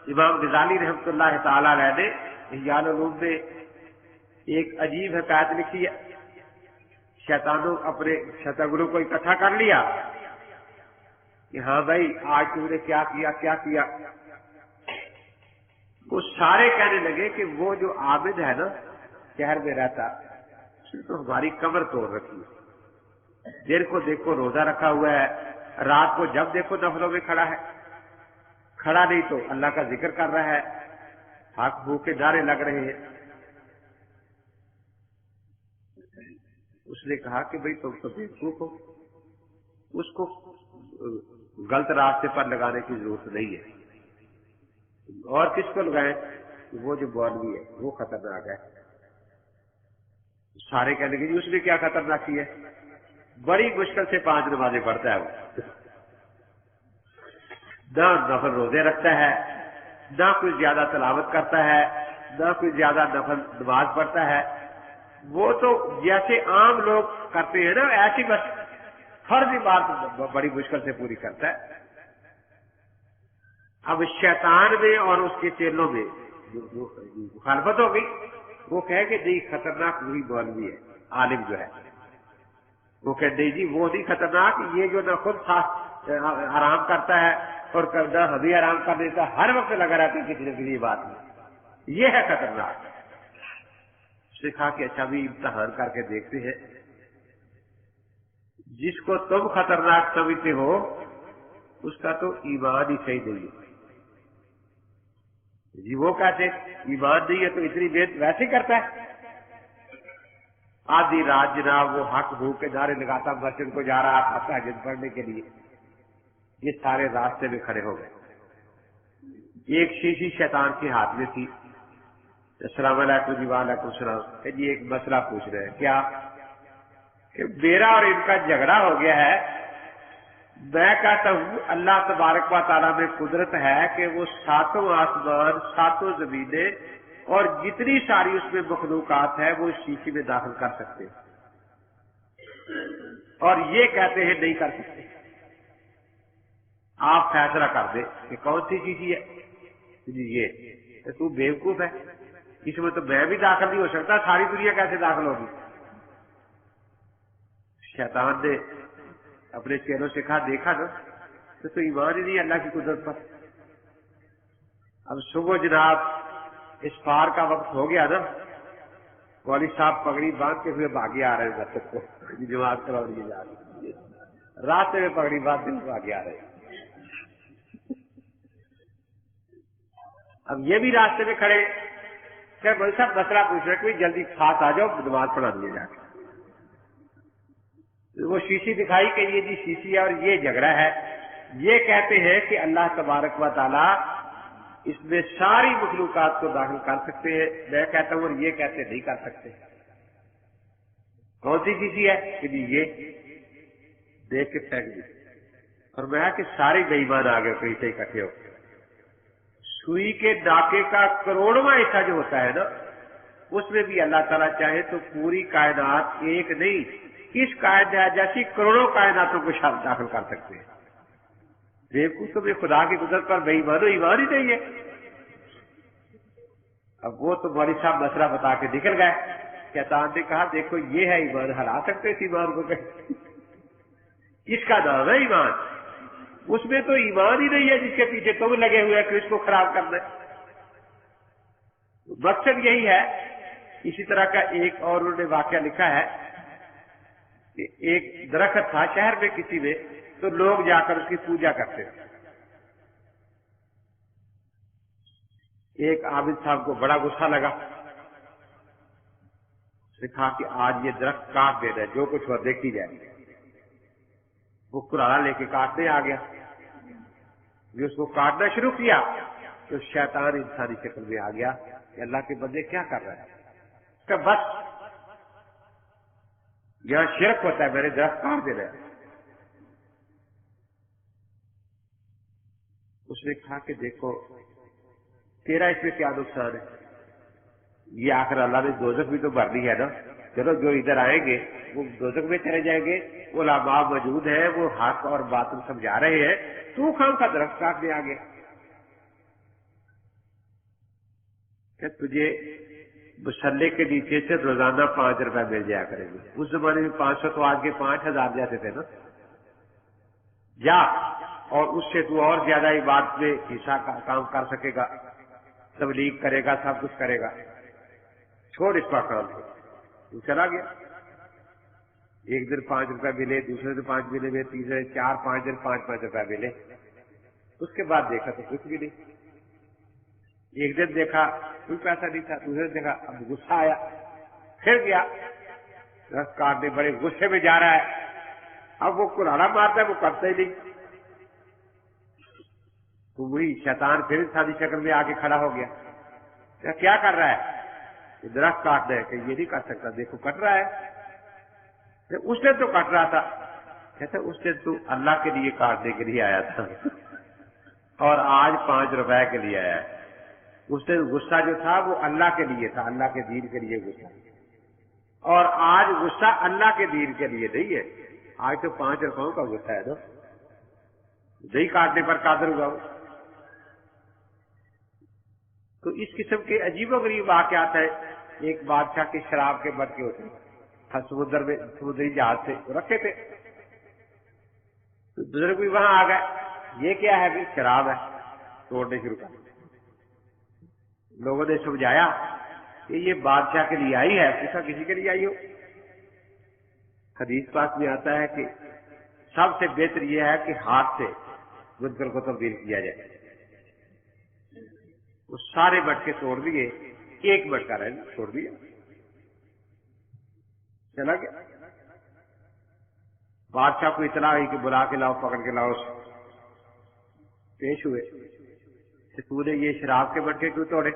A: امام غزالی رحمۃ اللہ تعالی علیہ نے احیاء العلوم میں ایک عجیب حکایت لکھی ہے۔ شیطانوں اپنے شیطانوں کو اکٹھا کر لیا کہ ہاں بھائی آج تم نے کیا کیا کیا کیا۔ وہ سارے کہنے لگے کہ وہ جو عابد ہے نا شہر میں رہتا، اس نے تو ہماری کمر توڑ رکھی ہے، دن کو دیکھو روزہ رکھا ہوا ہے، رات کو جب دیکھو نفلوں میں کھڑا ہے، کھڑا نہیں تو اللہ کا ذکر کر رہا ہے، حق بھو کے نعرے لگ رہے ہیں۔ اس نے کہا کہ بھئی تم تو بیوقوف ہو، اس کو غلط راستے پر لگانے کی ضرورت نہیں ہے، اور کس کو لگائیں؟ وہ جو مولوی ہے وہ خطرناک ہے۔ سارے کہنے لگے جی اس نے کیا خطرناکی ہے؟ بڑی مشکل سے 5 نمازیں پڑھتا ہے وہ، نہ نفل روزے رکھتا ہے، نہ کوئی زیادہ تلاوت کرتا ہے، نہ کوئی زیادہ نفل نماز پڑھتا ہے، وہ تو جیسے عام لوگ کرتے ہیں نا ایسی بس فرض عبادت بڑی مشکل سے پوری کرتا ہے۔ اب شیطان میں اور اس کے چیلوں میں مخالفت ہو گئی، وہ کہے کہ نہیں خطرناک وہی مولوی ہے، عالم جو ہے، وہ کہ نہیں جی وہ نہیں خطرناک، یہ جو نہ خود آرام کرتا ہے اور نہ ہمیں آرام کر دیتا، ہر وقت لگا رہتا ہے کسی نہ کسی بات میں، یہ ہے خطرناک۔ اس نے کہا کہ اچھا بھی امتحان کر کے دیکھتے ہیں، جس کو تم خطرناک سمجھتے ہو اس کا تو ایمان ہی صحیح نہیں ہے۔ جی وہ کہتے ایمان نہیں ہے تو اتنی محنت ویسے کرتا ہے؟ آدھی رات جناب وہ حق بھوک کے نعرے لگاتا مسجد کو جا رہا تھا تہجد پڑھنے کے لیے، یہ سارے راستے میں کھڑے ہو گئے۔ ایک شیشی شیطان کے ہاتھ میں تھی۔ السلام علیکم جی، وعلیکم السلام، کہ جی ایک مسئلہ پوچھ رہے ہیں۔ کیا؟ کہ میرا اور ان کا جھگڑا ہو گیا ہے، میں کہتا ہوں اللہ تبارک و تعالیٰ میں قدرت ہے کہ وہ 7 آسمان 7 زمینیں اور جتنی ساری اس میں مخلوقات ہے وہ شیشے میں داخل کر سکتے ہیں، اور یہ کہتے ہیں نہیں کر سکتے۔ آپ فیصلہ کر دیں کہ کون سی شیشی ہے؟ جی یہ تو بیوقوف ہے، اس میں تو میں بھی داخل نہیں ہو سکتا، ساری دنیا کیسے داخل ہوگی؟ شیطان نے اپنے چیلوں سے کہا دیکھا نا تو ایمان ہی نہیں اللہ کی قدرت پر۔ اب صبح جناب اس پار کا وقت ہو گیا نا، والد صاحب پگڑی باندھ کے ہوئے بھاگے آ رہے ہیں مسجد کو، جماعت کرا لیے جا رہے، راستے میں پگڑی باندھ کے بھاگے آ رہے ہیں۔ اب یہ بھی راستے میں کھڑے کہ بھائی صاحب مسئلہ پوچھ رہے کوئی جلدی خاص آ جاؤ نماز پڑھا دیے جا کے۔ وہ شیشی دکھائی کہ یہ جی شیشی ہے اور یہ جھگڑا ہے، یہ کہتے ہیں کہ اللہ تبارک و تعالیٰ اس میں ساری مخلوقات کو داخل کر سکتے ہیں، میں کہتا ہوں اور یہ کہتے نہیں کر سکتے۔ کون سی شیشی ہے؟ کہ جی یہ دیکھ کے پھینک دی، اور میں کہ سارے بے ایمان آ گئے کہیں سے اکٹھے ہو۔ سوئی کے ڈاکے کا کروڑواں حصہ جو ہوتا ہے نا، اس میں بھی اللہ تعالیٰ چاہے تو پوری کائنات ایک نہیں اس کائنات جیسی کروڑوں کائناتوں کو شامل داخل کر سکتے ہیں۔ بیوقوف تو بھی خدا کی قدرت پر بے ایمان و ایمان ہی نہیں ہے۔ اب وہ تو مولوی صاحب مسئلہ بتا کے نکل گئے۔ شیطان نے کہا دیکھو یہ ہے ایمان، ہرا سکتے اس ایمان کو کہ اس کا نام ہے ایمان، اس میں تو ایمان ہی نہیں ہے جس کے پیچھے تم لگے ہوئے کہ اس کو خراب کرنا ہے۔ مقصد یہی ہے۔ اسی طرح کا ایک اور انہوں نے واقعہ لکھا ہے کہ ایک درخت تھا شہر میں کسی میں، تو لوگ جا کر اس کی پوجا کرتے تھے۔ ایک عابد صاحب کو بڑا غصہ لگا، اس نے کہا کہ آج یہ درخت کاٹ دینا ہے، جو کچھ ہوا دیکھی جائے۔ وہ قرآن لے کے کاٹنے آ گیا. جو اس کو کاٹنا شروع کیا تو شیطان انسانی شکل میں آ گیا کہ اللہ کے بندے کیا کر رہے ہیں. کہ بس یہاں شرک ہوتا ہے، میرے درخت کاٹ دے رہے ہیں. اس نے کہا کہ دیکھو تیرا اس میں کیا نقصان ہے، یہ آخر اللہ نے دوزخ بھی تو بھرنی ہے نا. چلو جو ادھر آئیں گے وہ دوزخ میں چلے جائیں گے، علماء موجود ہیں، وہ حق اور باطل سمجھا رہے ہیں، تو خام کا درخت کاٹنے آ گیا. کہ تجھے مسلے کے نیچے سے روزانہ 5 روپے مل جایا کریں گے. اس زمانے میں 500 تو آج کے 5000 جاتے تھے نا. جا اور اس سے تو اور زیادہ عبادت میں حصہ کام کر سکے گا، تبلیغ کرے گا، سب کچھ کرے گا. چھوڑ اس کا کام کو. تو چلا گیا. ایک دن 5 روپے ملے، دوسرے دن 5 ملے، تیسرے 4-5 دن 5-5 روپے ملے. اس کے بعد دیکھا تو کچھ بھی نہیں. ایک دن دیکھا کوئی پیسہ نہیں تھا، دوسرے دن دیکھا اب غصہ آیا، پھر گیا درخت کاٹنے، بڑے غصے میں جا رہا ہے. اب وہ کلاڑا مارتا ہے، وہ کرتا ہی نہیں. تو وہی شیطان پھر انسانی شکل میں آ کے کھڑا ہو گیا. کیا کر رہا ہے؟ یہ درخت کاٹ رہا ہے. کہ یہ نہیں کر سکتا، دیکھو کٹ رہا ہے. اس دن تو کٹ رہا تھا. کہتے اس دن تو اللہ کے لیے کاٹنے کے لیے آیا تھا اور آج 5 روپے کے لیے آیا ہے. اس دن غصہ جو تھا وہ اللہ کے لیے تھا، اللہ کے دین کے لیے غصہ. اور آج غصہ اللہ کے دین کے لیے نہیں ہے. آج تو 5 روپوں کا غصہ ہے نا. نہیں کاٹنے پر قادر ہوا. تو اس قسم کے عجیب و غریب واقعات ہیں. ایک بادشاہ کے شراب کے مٹکے ہوتے ہیں، سمندر میں سمندری جہاز سے رکھے تھے. تو بزرگ بھی وہاں آ گئے. یہ کیا ہے؟ بھی شراب ہے. توڑنے شروع کر. لوگوں نے سمجھایا کہ یہ بادشاہ کے لیے آئی ہے. پوچھا کسی کے لیے آئی ہو؟ حدیث پاک میں آتا ہے کہ سب سے بہتر یہ ہے کہ ہاتھ سے منکر کو تبدیل کیا جائے. وہ سارے مٹکے توڑ دیے، ایک مٹکا رہ چھوڑ دیا، چلا گیا. بادشاہ کو اطلاع ہوئی کہ بلا کے لاؤ، پکڑ کے لاؤ. پیش ہوئے کہ تو نے یہ شراب کے مٹکے کیوں توڑے؟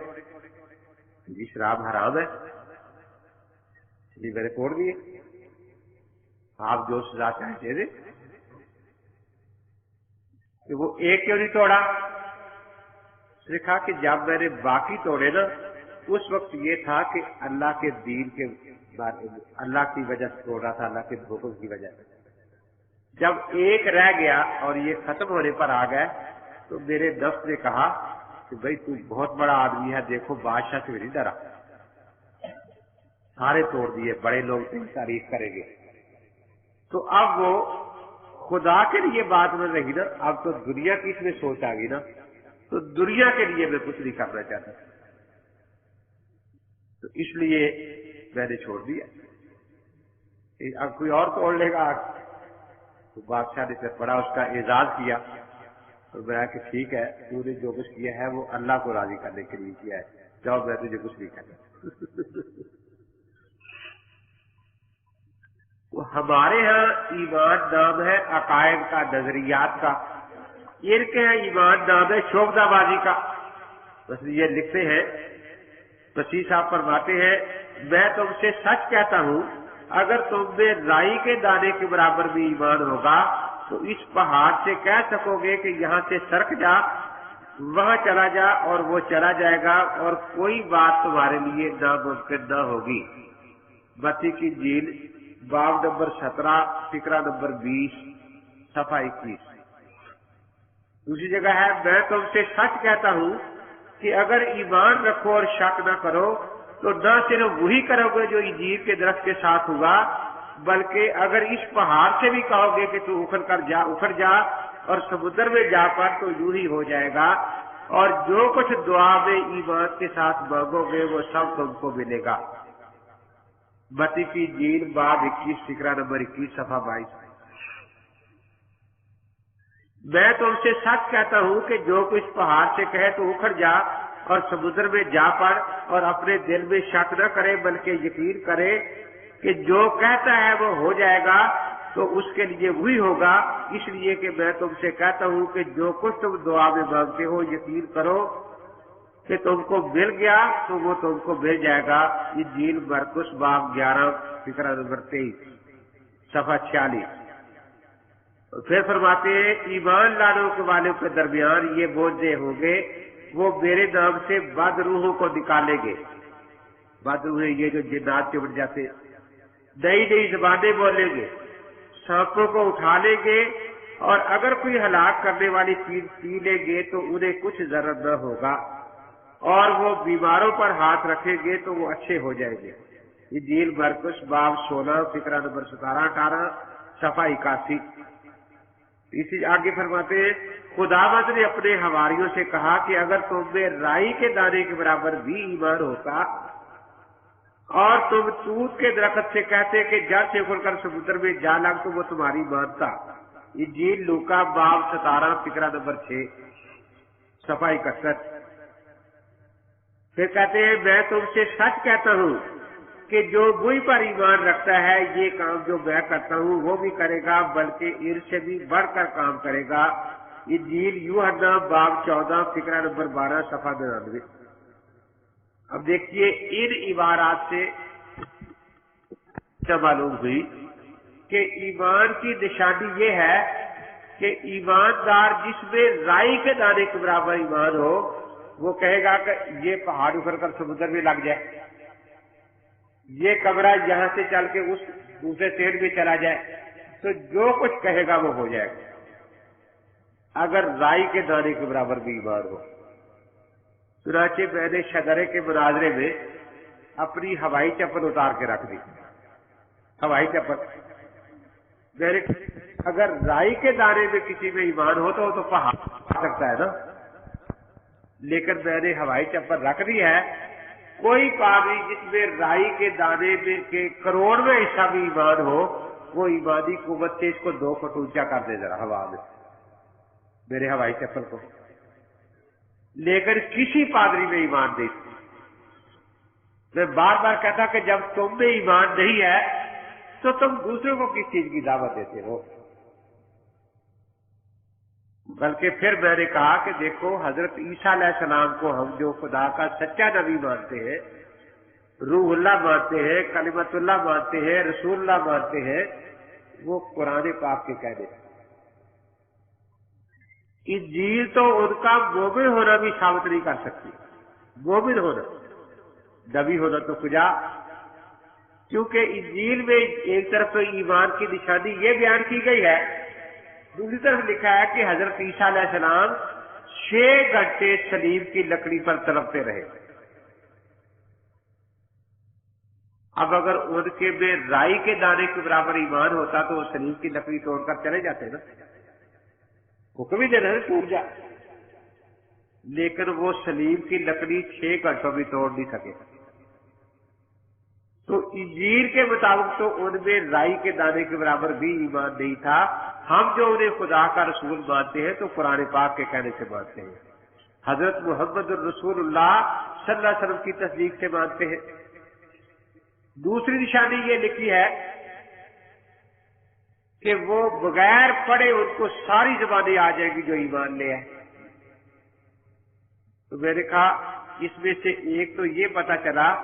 A: یہ شراب حرام ہے، اس لیے میں نے توڑ دیے. آپ جو سزا چاہے دے دیں. کہ وہ ایک کیوں نہیں توڑا؟ اس نے کہا کہ جب میں نے باقی توڑے نا، اس وقت یہ تھا کہ اللہ کے دین کے بارے میں، اللہ کی وجہ سے توڑ رہا تھا، اللہ کے حکم کی وجہ سے. جب ایک رہ گیا اور یہ ختم ہونے پر آ گئے تو میرے نفس نے کہا کہ بھائی تو بہت بڑا آدمی ہے، دیکھو بادشاہ سے نہیں ڈرا، سارے توڑ دیے، بڑے لوگ تیری تعریف کریں گے. تو اب وہ خدا کے لیے بات میں رہی نا، اب تو دنیا کی اس میں سوچ آ گئی نا. تو دنیا کے لیے میں کچھ نہیں کرنا چاہتا، تو اس لیے میں نے چھوڑ دیا. اب کوئی اور توڑ لے گا. تو بادشاہ نے پھر بڑا اس کا اعزاز کیا اور میں کہ ٹھیک ہے، تو نے جو کچھ کیا ہے وہ اللہ کو راضی کرنے کے لیے کیا ہے، جاؤ میں تجھے کچھ نہیں کرنا. ہمارے ہاں ایمان نام ہے عقائد کا، نظریات کا. ان کے ہاں ایمان نام ہے شوبدہ بازی کا. بس یہ لکھتے ہیں، مسیح صاحب فرماتے ہیں میں تم سے سچ کہتا ہوں اگر تم میں رائی کے دانے کے برابر بھی ایمان ہوگا تو اس پہاڑ سے کہہ سکو گے کہ یہاں سے سرک جا، وہاں چلا جا، اور وہ چلا جائے گا، اور کوئی بات تمہارے لیے ناممکن نہ ہوگی. متی کی انجیل باب نمبر 17 فقرہ نمبر 20 صفحہ 21. دوسری جگہ ہے میں تم سے سچ کہتا ہوں کہ اگر ایمان رکھو اور شک نہ کرو تو نہ صرف وہی کرو گے جو انجیر کے درخت کے ساتھ ہوا، بلکہ اگر اس پہاڑ سے بھی کہو گے کہ تو اکھڑ جا اور سمندر میں جا پر تو یوں ہی ہو جائے گا. اور جو کچھ دعا میں ایمان کے ساتھ مانگو گے وہ سب تم کو ملے گا. متی کی انجیل باب 21 فقرہ نمبر 21 صفحہ 22. میں تم سے سچ کہتا ہوں کہ جو کچھ پہاڑ سے کہے تو اکھڑ جا اور سمندر میں جا پڑ، اور اپنے دل میں شک نہ کرے بلکہ یقین کرے کہ جو کہتا ہے وہ ہو جائے گا، تو اس کے لیے وہی ہوگا. اس لیے کہ میں تم سے کہتا ہوں کہ جو کچھ تم دعا میں مانگتے ہو یقین کرو کہ تم کو مل گیا تو وہ تم کو مل جائے گا. انجیل مرقس باب 11 فقرہ نمبر 23 صفحہ 46. پھر فرماتے ہیں ایمان لانے والوں کے درمیان یہ بوجھے ہوں گے وہ میرے نام سے بد روحوں کو نکالیں گے. بد روحیں یہ جو جنات چمٹ جاتے ہیں. نئی نئی زبانیں بولیں گے, سانپوں کو اٹھا لیں گے, اور اگر کوئی ہلاک کرنے والی چیز پی لیں گے تو انہیں کچھ ضرر نہ ہوگا, اور وہ بیماروں پر ہاتھ رکھیں گے تو وہ اچھے ہو جائیں گے. انجیل مرقس باب 16 فقرہ نمبر 17-18 صفحہ 81. اسی آگے فرماتے ہیں خداوند نے اپنے حواریوں سے کہا کہ اگر تم میں رائی کے دانے کے برابر بھی ایمان ہوتا اور تم توت کے درخت سے کہتے کہ جڑ سے اکھڑ کر سمندر میں جا لگ تو وہ تمہاری مانتا. انجیل لوکا باب 17 فقرہ نمبر 6 صفحہ 61. پھر کہتے ہیں میں تم سے سچ کہتا ہوں کہ جو مجھ پر ایمان رکھتا ہے یہ کام جو میں کرتا ہوں وہ بھی کرے گا بلکہ ان سے بھی بڑھ کر کام کرے گا. انجیل یوحنا باب 14 فقرہ نمبر 12 صفحہ 99. اب دیکھیے ان عبارات سے کیا معلوم ہوئی کہ ایمان کی نشانی یہ ہے کہ ایماندار جس میں رائی کے دانے کے برابر ایمان ہو وہ کہے گا کہ یہ پہاڑ اکھڑ کر سمندر میں لگ جائے, یہ کمرہ یہاں سے چل کے اس دوسرے سیٹ میں چلا جائے, تو جو کچھ کہے گا وہ ہو جائے گا اگر رائی کے دانے کے برابر بھی ایمان ہو. چنانچہ میں نے شجرے کے مناظرے میں اپنی ہوائی چپل اتار کے رکھ دی. ہوائی چپل میں نے اگر رائی کے دانے میں کسی میں ایمان ہو تو پہاڑ سکتا ہے نا, لیکن میں نے ہوائی چپل رکھ دی ہے. کوئی پادری جس میں رائی کے دانے میں کے کروڑ میں حصہ بھی ایمان ہو وہ ایمانی قوت سے اس کو 2 فٹ اونچا کر دے ذرا ہوا میں میرے ہوائی چپل کو, لیکن کسی پادری میں ایمان نہیں. میں بار بار کہتا کہ جب تم میں ایمان نہیں ہے تو تم دوسروں کو کس چیز کی دعوت دیتے ہو. بلکہ پھر میں نے کہا کہ دیکھو حضرت عیسیٰ علیہ السلام کو ہم جو خدا کا سچا نبی مانتے ہیں, روح اللہ مانتے ہیں, کلمت اللہ مانتے ہیں, رسول اللہ مانتے ہیں, وہ قرآن پاک کے کہنے. انجیل تو ان کا مومن ہونا بھی ثابت نہیں کر سکتی. مومن ہونا, نبی ہونا تو کجا, کیونکہ انجیل میں ایک طرف تو ایمان کی نشانی یہ بیان کی گئی ہے, دوسری طرف لکھا ہے کہ حضرت عیسیٰ علیہ السلام 6 گھنٹے صلیب کی لکڑی پر تڑپتے رہے. اب اگر ان کے میں رائی کے دانے کے برابر ایمان ہوتا تو وہ صلیب کی لکڑی توڑ کر چلے جاتے نا, حکم ہی دینا ہے ٹوٹ جا, لیکن وہ صلیب کی لکڑی 6 گھنٹوں بھی توڑ نہیں سکے. تو انجیل کے مطابق تو ان میں رائی کے دانے کے برابر بھی ایمان نہیں تھا. ہم جو انہیں خدا کا رسول مانتے ہیں تو قرآن پاک کے کہنے سے مانتے ہیں, حضرت محمد الرسول اللہ صلی اللہ علیہ وسلم کی تصدیق سے مانتے ہیں. دوسری نشانی یہ لکھی ہے کہ وہ بغیر پڑھے ان کو ساری زبانیں آ جائیں گی جو ایمان لے آئے. تو میں نے کہا اس میں سے ایک تو یہ پتا چلا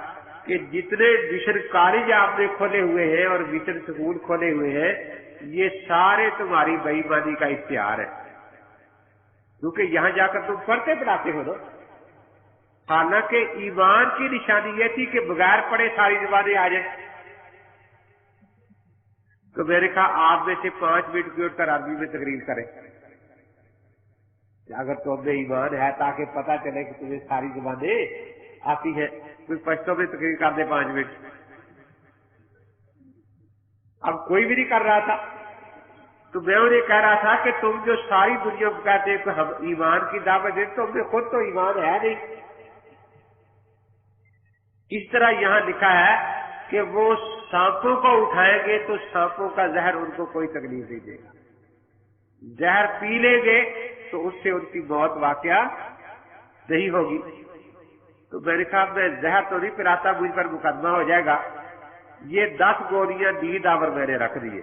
A: کہ جتنے مشن کالج آپ نے کھولے ہوئے ہیں اور مشن سکول کھولے ہوئے ہیں یہ سارے تمہاری بے ایمانی کا اشتہار ہے, کیونکہ یہاں جا کر تم پڑھتے پڑھاتے ہو نا. حالانکہ ایمان کی نشانی یہ تھی کہ بغیر پڑھے ساری زبانیں آ جائیں. تو میں نے کہا آپ میں سے 5 منٹ کی اٹھ کر عربی میں تقریر کریں اگر تم میں ایمان ہے, تاکہ پتہ چلے کہ تمہیں ساری زبانیں آتی ہے. کوئی پشتوں میں تقریر کر دے 5 منٹ. اب کوئی بھی نہیں کر رہا تھا تو میں انہیں کہہ رہا تھا کہ تم جو ساری دنیا کو کہتے ہیں کہ ہم ایمان کی دعوت دیں تو تم میں خود تو ایمان ہے نہیں. اس طرح یہاں لکھا ہے کہ وہ سانپوں کو اٹھائیں گے تو سانپوں کا زہر ان کو کوئی تکلیف نہیں دے گا. زہر پی لیں گے تو اس سے ان کی موت واقعہ نہیں ہوگی. تو میں نے کہا میں زہر تو نہیں پلاتا, مجھ پر مقدمہ ہو جائے گا. یہ 10 گولیاں نیند آور میں نے رکھ دیے.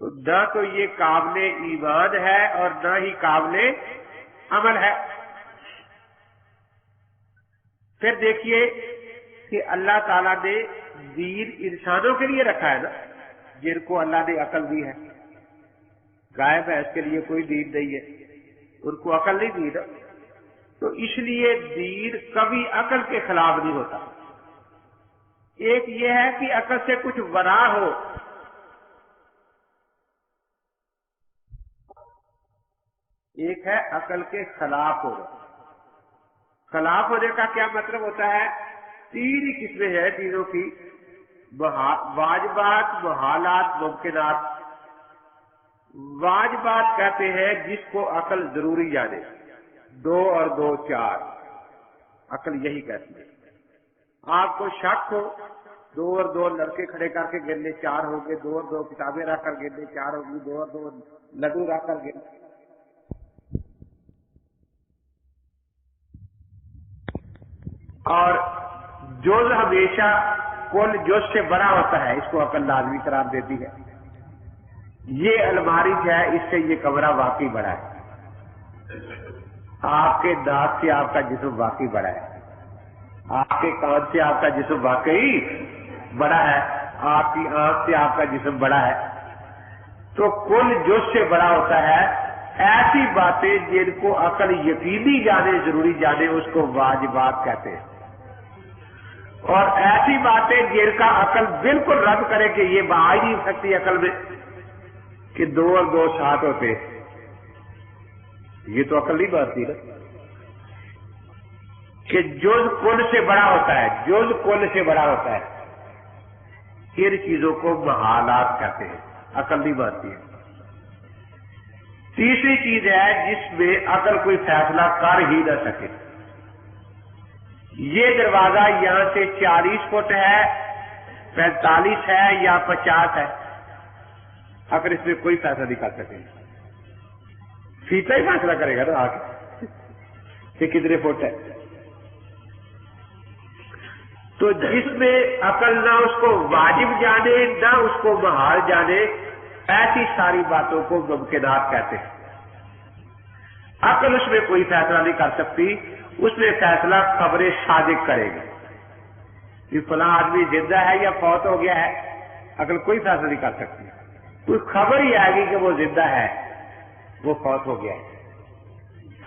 A: تو نہ تو یہ قابل ایمان ہے اور نہ ہی قابل عمل ہے۔ پھر دیکھیے کہ اللہ تعالیٰ نے دین انسانوں کے لیے رکھا ہے نا، جن کو اللہ نے عقل دی ہے۔ گائے بھینس کے لیے کوئی دین نہیں ہے، ان کو عقل نہیں دی نا، تو اس لیے دین کبھی عقل کے خلاف نہیں ہوتا۔ ایک یہ ہے کہ عقل سے کچھ ورا ہو، ایک ہے عقل کے خلاف ہو۔ خلاف ہونے کا کیا مطلب ہوتا ہے؟ تین ہی قسمیں ہیں چیزوں کی، واجبات، محالات، ممکنات۔ واجبات کہتے ہیں جس کو عقل ضروری جانے، 2 اور 2 4، عقل یہی کہتی ہے۔ آپ کو شک ہو 2 اور 2 لڑکے کھڑے کر کے گننے 4 ہوں گے، 2 اور 2 کتابیں رکھ کر گننے 4 ہوگی، 2 اور 2 لڈو رکھ کر گننے۔ اور جز ہمیشہ کل جز سے بڑا ہوتا ہے، اس کو عقل لازمی قرار دیتی ہے۔ یہ الماری جو ہے اس سے یہ کمرہ واقعی بڑا ہے، آپ کے دانت سے آپ کا جسم واقعی بڑا ہے، آپ کے کان سے آپ کا جسم واقعی بڑا ہے، آپ کی آنکھ سے آپ کا جسم بڑا ہے۔ تو کل جز سے بڑا ہوتا ہے۔ ایسی باتیں جن کو عقل یقینی جانے، ضروری جانے، اس کو واجبات کہتے ہیں۔ اور ایسی باتیں جن کا عقل بالکل رد کرے کہ یہ بآ ہی نہیں سکتی عقل میں کہ 2 اور 2 7 ہوتے، یہ تو عقل نہیں مانتی نا۔ کہ جز کل سے بڑا ہوتا ہے، جز کل سے بڑا ہوتا ہے، ان چیزوں کو محالات کہتے ہیں، عقل نہیں مانتی ہے۔ تیسری چیز ہے جس میں عقل کوئی فیصلہ کر ہی نہ سکے۔ یہ دروازہ یہاں سے 40 فٹ ہے، 45 ہے یا 50 ہے، اگر اس میں کوئی فیصلہ نہیں کر سکے، فیتا ہی فیصلہ کرے گا نا آ کے کہ کتنے فٹ ہے۔ تو جس میں عقل نہ اس کو واجب جانے نہ اس کو محال جانے، ایسی ساری باتوں کو ممکنات کہتے ہیں۔ عقل اس میں کوئی فیصلہ نہیں کر سکتی، اس میں فیصلہ خبر صادق کرے گی کہ فلاں آدمی زندہ ہے یا فوت ہو گیا ہے، عقل کوئی فیصلہ نہیں کر سکتی۔ کوئی خبر ہی آئے گی کہ وہ زندہ ہے، وہ فوت ہو گیا ہے،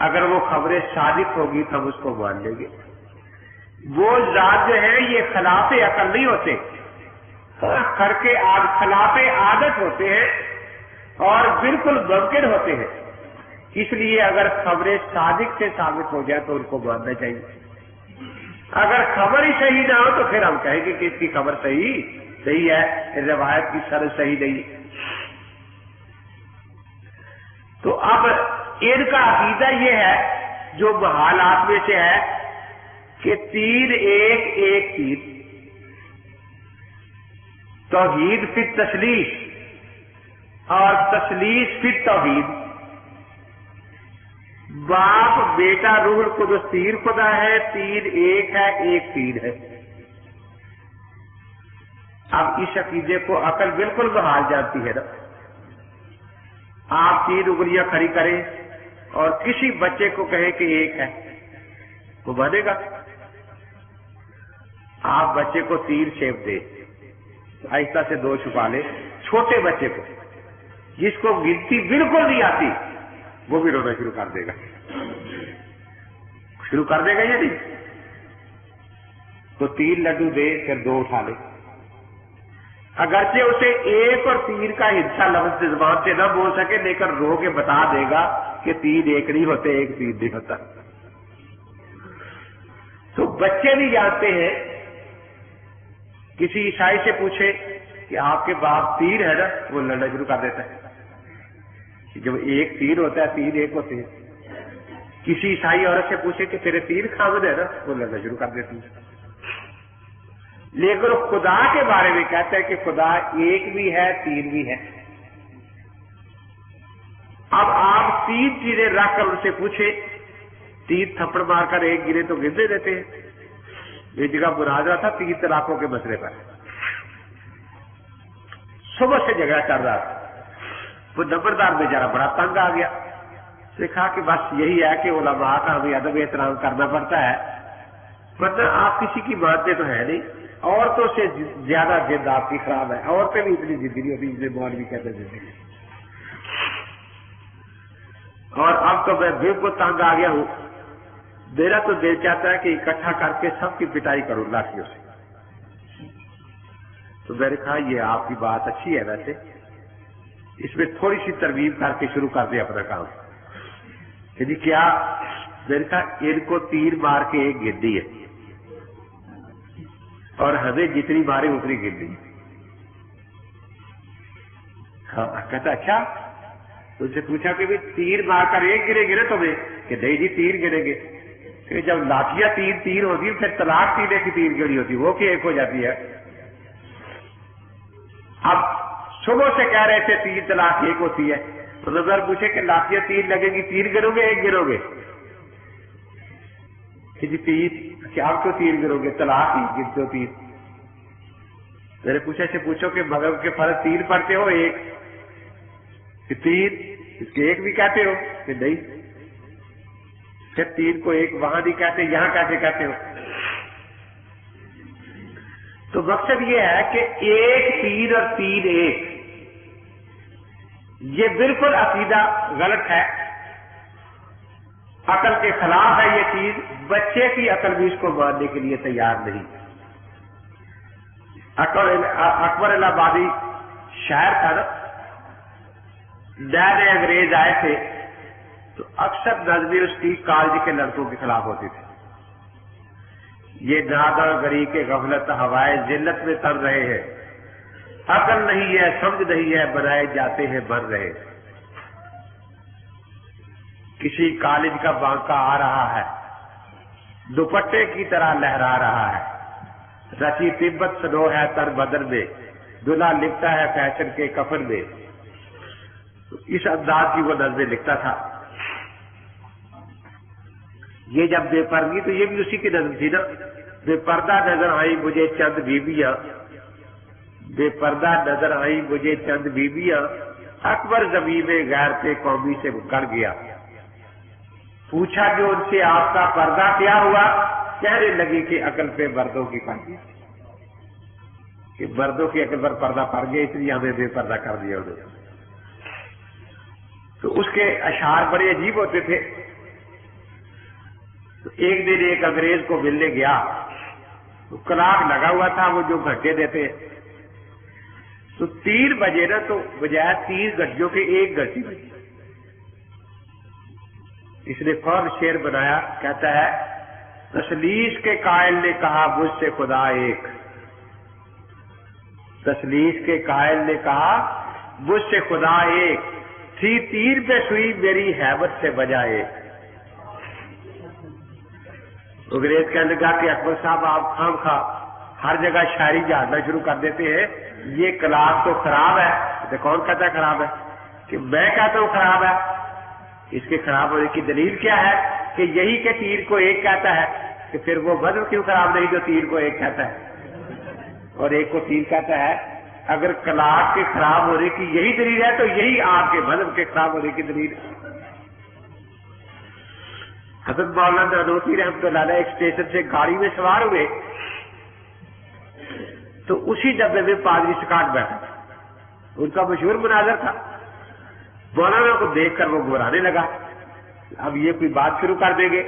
A: اگر وہ خبر صادق ہوگی تو ہم اس کو مان لیں گے۔ وہ ذات جو ہے یہ خلاف عقل نہیں ہوتے، خلاف عادت ہوتے ہیں اور بالکل ممکن ہوتے ہیں۔ اس لیے اگر خبریں صادق سے ثابت ہو جائے تو ان کو ماننا چاہیے۔ اگر خبر ہی صحیح نہ ہو تو پھر ہم کہیں گے کہ اس کی خبر صحیح ہے، روایت کی سند صحیح نہیں۔ تو اب ان کا عقیدہ یہ ہے جو محالات میں سے ہے کہ 3 1 1 3، توحید فی تثلیث اور تثلیث فی توحید۔ باپ بیٹا روح القدس 3 خدا ہے، 3 1 ہے، 1 3 ہے۔ اب اس عقیدے کو عقل بالکل محال جانتی ہے نا۔ آپ 3 انگلیاں کھڑی کریں اور کسی بچے کو کہیں کہ 1 ہے، وہ مانے گا؟ آپ بچے کو 3 شیپ دیں، آہستہ سے 2 چھپا لے، چھوٹے بچے کو جس کو گنتی بالکل نہیں آتی وہ بھی رونا شروع کر دے گا، یا نہیں؟ تو 3 لڈو دے، پھر 2 اٹھا لے۔ اگرچہ اسے 1 اور 3 کا حصہ لفظ سے زبان سے نہ بول سکے، لیکن رو کے بتا دے گا کہ 3 1 نہیں ہوتے، 1 3 نہیں ہوتا۔ تو بچے بھی جانتے ہیں۔ کسی عیسائی سے پوچھے کہ آپ کے باپ 3 ہے نا، وہ لڑنا شروع کر دیتا ہے۔ جب 1 3 ہوتا ہے، 3 1 ہوتے ہیں۔ کسی عیسائی عورت سے پوچھے کہ تیرے 3 خاوند ہے نا، وہ لڑنا شروع کر دیتی ہے۔ لیکن خدا کے بارے میں کہتا ہے کہ خدا 1 بھی ہے، 3 بھی ہے۔ اب آپ 3 چیزیں رکھ کر ان سے پوچھے، 3 تھپڑ مار کر 1 گرے تو گرنے دیتے ہیں۔ یہ جگہ مناظرہ تھا 3 طلاقوں کے مسئلے پر، صبح سے جھگڑا چل رہا تھا۔ وہ نمبردار بیچارہ بڑا تنگ آ گیا، سے کہا کہ بس یہی ہے کہ علماء کا ہمیں ادب احترام کرنا پڑتا ہے، ورنہ آپ کسی کی مانتے تو ہے نہیں، عورتوں سے زیادہ ضد آپ کی خراب ہے، عورتیں بھی اتنی ضدی نہیں ہوتی جسے مولوی کہتے ہیں۔ اور اب تو میں بالکل تنگ آ گیا ہوں، میرا تو دل چاہتا ہے کہ اکٹھا کر کے سب کی پٹائی کروں لاٹھیوں سے۔ تو میں نے کہا یہ آپ کی بات اچھی ہے، ویسے اس میں تھوڑی سی ترغیب کر کے شروع کر دیں اپنا کام۔ یعنی کیا؟ میں نے کہا ان کو تیر مار کے ایک گردی ہے اور ہمیں جتنی مارے اتنی گردی ہے۔ ہاں کہتا اچھا، تو سے پوچھا کہ بھی تیر مار کر ایک گرے گرے تمہیں؟ کہ نہیں جی تیر گریں گے۔ کہ جب لاٹیاں تیر ہوتی ہے پھر طلاق تیرے کی تیر گڑی ہوتی ہے، وہ کہ ایک ہو جاتی ہے؟ اب صبح سے کہہ رہے تھے تیر طلاق ایک ہوتی ہے، تو نظر پوچھے کہ لاٹیاں تیر لگیں گی، تیر گرو گے ایک گرو گے؟ کہ جی تیر، کہ آپ کیوں تیر گرو گے؟ طلاق ہی گرتے ہو تیر۔ میں نے پوچھا سے پوچھو کہ مغرب کے فرض تیر پڑھتے ہو ایک؟ کہ تیر اس کے ایک بھی کہتے ہو؟ کہ نہیں۔ پھر تیر کو ایک وہاں نہیں کہتے، یہاں کیسے کہتے ہو؟ تو مقصد یہ ہے کہ ایک تیر اور تین ایک، یہ بالکل عقیدہ غلط ہے، عقل کے خلاف ہے یہ چیز، بچے کی عقل بھی اس کو ماننے کے لیے تیار نہیں۔ اکبر الہ آبادی شاعر تھا نا، نئے انگریز آئے تھے تو اکثر نظمیں اس کی کالج کے لڑکوں کے خلاف ہوتی تھی۔ یہ ناداں گری کے غفلت ہوائے ذلت میں تر رہے ہیں، عقل نہیں ہے سمجھ نہیں ہے بنائے جاتے ہیں بن رہے۔ کسی کالج کا بانکا آ رہا ہے، دوپٹے کی طرح لہرا رہا ہے، رچی تبت سنو ہے تر بدن میں، دلہا لکھتا ہے فیشن کے کفن میں۔ اس انداز کی وہ نظمیں لکھتا تھا۔ یہ جب بے پردگی، تو یہ بھی اسی کی نظم تھی نا، بے پردہ نظر آئی مجھے چند بیویاں، بے پردہ نظر آئی مجھے چند بیویاں، اکبر زمین میں غیر پہ قومی سے گڑ گیا۔ پوچھا جو ان سے آپ کا پردہ کیا ہوا، کہنے لگی کہ عقل پہ مردوں کی پڑ گئی، کہ مردوں کی عقل پر پردہ پڑ گیا اس لیے ہمیں بے پردہ کر دیا انہوں نے۔ تو اس کے اشعار بڑے عجیب ہوتے تھے۔ تو ایک دن ایک انگریز کو ملنے گیا، تو کلاک لگا ہوا تھا، وہ جو گھنٹے دیتے، تو 3 بجے نا، تو بجائے 3 گھنٹوں کے 1 گھنٹی بجی۔ اس نے فوراً شعر بنایا، کہتا ہے تسلیس کے قائل نے کہا مجھ سے خدا ایک، تسلیس کے قائل نے کہا مجھ سے خدا ایک، تھی تیر پہ سوئی میری ہیبت سے بجائے۔ انگریز کہنے لگا کہ اکبر صاحب آپ خام خواہ ہر جگہ شاعری جھاڑنا شروع کر دیتے ہیں، یہ کلاس تو خراب ہے۔ تو کون کہتا ہے خراب ہے؟ کہ میں کہتا ہوں خراب ہے۔ اس کے خراب ہونے کی دلیل کیا ہے؟ کہ یہی کہ تیر کو ایک کہتا ہے، کہ پھر وہ مذہب کیوں خراب نہیں جو تیر کو ایک کہتا ہے اور ایک کو تیر کہتا ہے؟ اگر کلاس کے خراب ہونے کی یہی دلیل ہے تو یہی آپ کے مذہب کے خراب ہونے کی دلیل ہے۔ حضرت مولانا نانوتوی رحمۃ اللہ علیہ ایک اسٹیشن سے گاڑی میں سوار ہوئے، تو اسی ڈبے میں پادری سکاٹ بیٹھا، ان کا مشہور مناظر تھا۔ مولانا کو دیکھ کر وہ گھبرانے لگا، اب یہ کوئی بات شروع کر دیں گے۔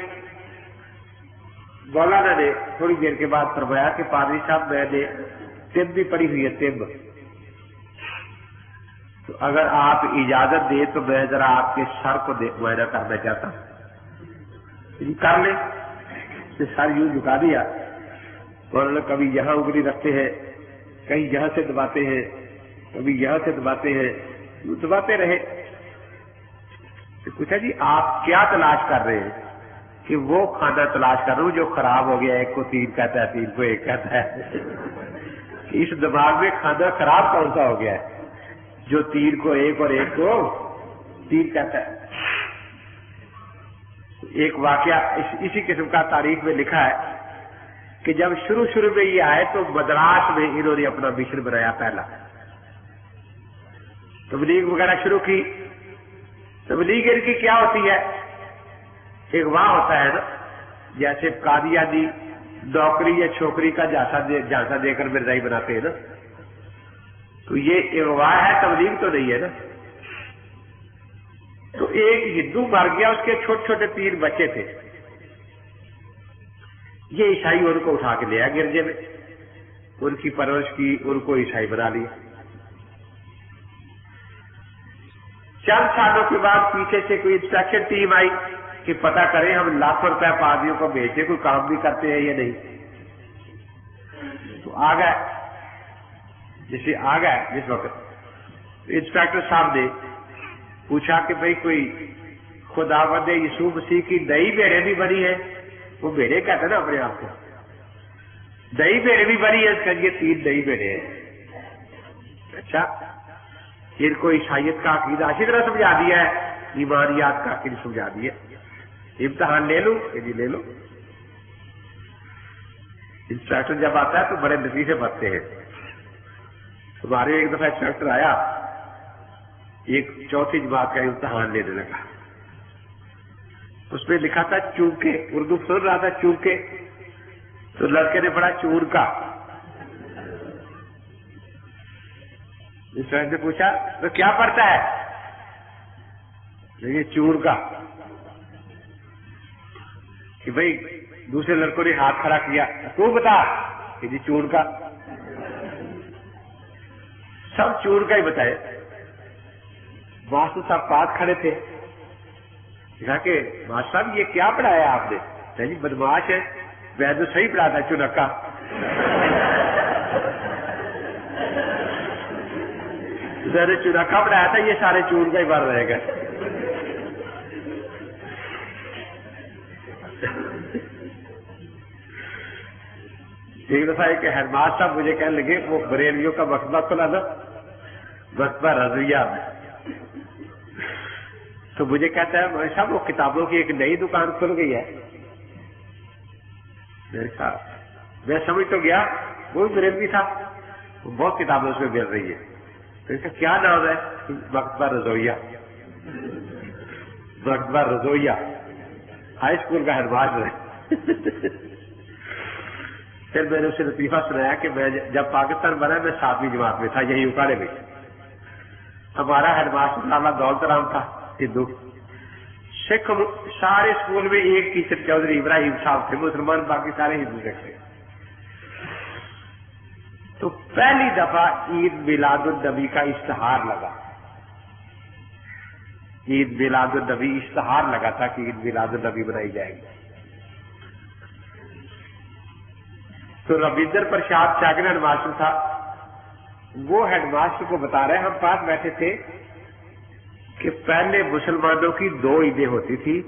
A: مولانا نے تھوڑی دیر کے بعد فرمایا کہ پادری صاحب میں نے طب بھی پڑھی ہوئی ہے، طب، تو اگر آپ اجازت دیں تو میں ذرا آپ کے سر کو معائنہ کرنا چاہتا ہوں۔ کر لیں۔ سر یوں جھکا دیا، مولانا کبھی یہاں انگلی رکھتے ہیں، کہیں یہاں سے دباتے ہیں، کبھی یہاں سے دباتے ہیں، دباتے رہے۔ تو پوچھا جی آپ کیا تلاش کر رہے ہیں؟ کہ وہ کھانا تلاش کر رہا ہوں جو خراب ہو گیا، ایک کو 3 کہتا ہے، 3 کو 1 کہتا ہے۔ اس دماغ میں کھانا خراب کون سا ہو گیا ہے جو 3 کو 1 اور 1 کو 3 کہتا ہے؟ ایک واقعہ اسی قسم کا تاریخ میں لکھا ہے کہ جب شروع میں یہ آئے تو مدراس میں انہوں نے اپنا مشن بنایا پہلا، تبلیغ وغیرہ شروع کی. تبلیغ ان کی کیا ہوتی ہے؟ اغوا ہوتا ہے نا، جیسے قادیانی نوکری یا چھوکری کا جھانسا دے کر مرزائی بناتے ہیں نا، تو یہ اغوا ہے، تبلیغ تو نہیں ہے نا. تو ایک ہندو مر گیا، اس کے چھوٹے چھوٹے 3 بچے تھے. یہ عیسائی ان کو اٹھا کے لیا گرجے میں، ان کی پرورش کی، ان کو عیسائی بنا لیا. چند سالوں کے بعد پیچھے سے کوئی انسپیکشن ٹیم آئی کہ پتہ کریں ہم لاکھوں روپے پادریوں کو بھیجتے کوئی کام بھی کرتے ہیں یا نہیں. تو آ گئے، جسے آ گئے جس وقت انسپیکٹر صاحب نے پوچھا کہ بھئی کوئی خداوند یسوع مسیح کی نئی بھیڑیں بھی بنی ہے. وہ بھیڑیں کہتے ہیں نا اپنے آپ کو، نئی بھیڑیں بھی بنی ہے. اس کا یہ 3 نئی بھیڑیں ہیں. اچھا، ان کو عیسائیت کا عقیدہ اچھی طرح سمجھا دیا ہے، ایمانیات کا عقیدہ سمجھا دیا. امتحان لے لو کہ جی لے لو. انسٹرکٹر جب آتا ہے تو بڑے نتیجے بنتے ہیں. ہمارے ایک دفعہ انسٹرکٹر آیا، ایک 4تھی جماعت کا امتحان لینے لگا. اس میں لکھا تھا چونکہ، اردو سن رہا تھا چونکہ، تو لڑکے نے پڑھا چور کا. انسٹرکٹر نے پوچھا تو کیا پڑھتا ہے؟ یہ چور کا. کہ بھئی دوسرے لڑکوں نے ہاتھ کھڑا کیا، تو بتا کہ جی چور کا. سب چور کا ہی بتائے. ماسٹر صاحب پاس کھڑے تھے، کہا کہ ماسٹر صاحب یہ کیا پڑھایا آپ نے؟ کہ جی بدماش ہے، میں تو صحیح پڑھا تھا، چنکا. میں نے چنکا پڑھایا تھا، یہ سارے چور کا ہی بن رہے گا. ایک دفعہ ایک ہیڈ ماسٹر صاحب مجھے کہنے لگے، وہ بریلیوں کا مکتبہ کھلا نا، مکتبہ رضویہ میں، تو مجھے کہتا ہے مولوی صاحب وہ کتابوں کی ایک نئی دکان کھل گئی ہے. میں سمجھ تو گیا وہ بھی بریلوی تھا، بہت کتابیں اس میں مل رہی ہے. تو اس کا کیا نام ہے؟ مکتبہ رضویہ. مکتبہ رضویہ ہائی اسکول کا ہیڈ ماسٹر ہے. پھر میں نے اسے لطیفہ سنایا کہ میں جب پاکستان بنا میں 7ویں جماعت میں تھا، یہی اکاڑے میں. ہمارا ہیڈ ماسٹر لالا دولت رام تھا، ہندو. سکھ سارے اسکول میں ایک ٹیچر چودھری ابراہیم صاحب تھے، مسلمان، باقی سارے ہندو تھے. تو پہلی دفعہ عید میلاد النبی کا اشتہار لگا. عید میلاد النبی اشتہار لگا تھا کہ عید میلاد النبی بنائی جائے گی. تو رویندر پرساد چاگن ہیڈ ماسٹر تھا، وہ ہیڈ ماسٹر کو بتا رہے، ہم پاس بیٹھے تھے، کہ پہلے مسلمانوں کی 2 عیدیں ہوتی تھی،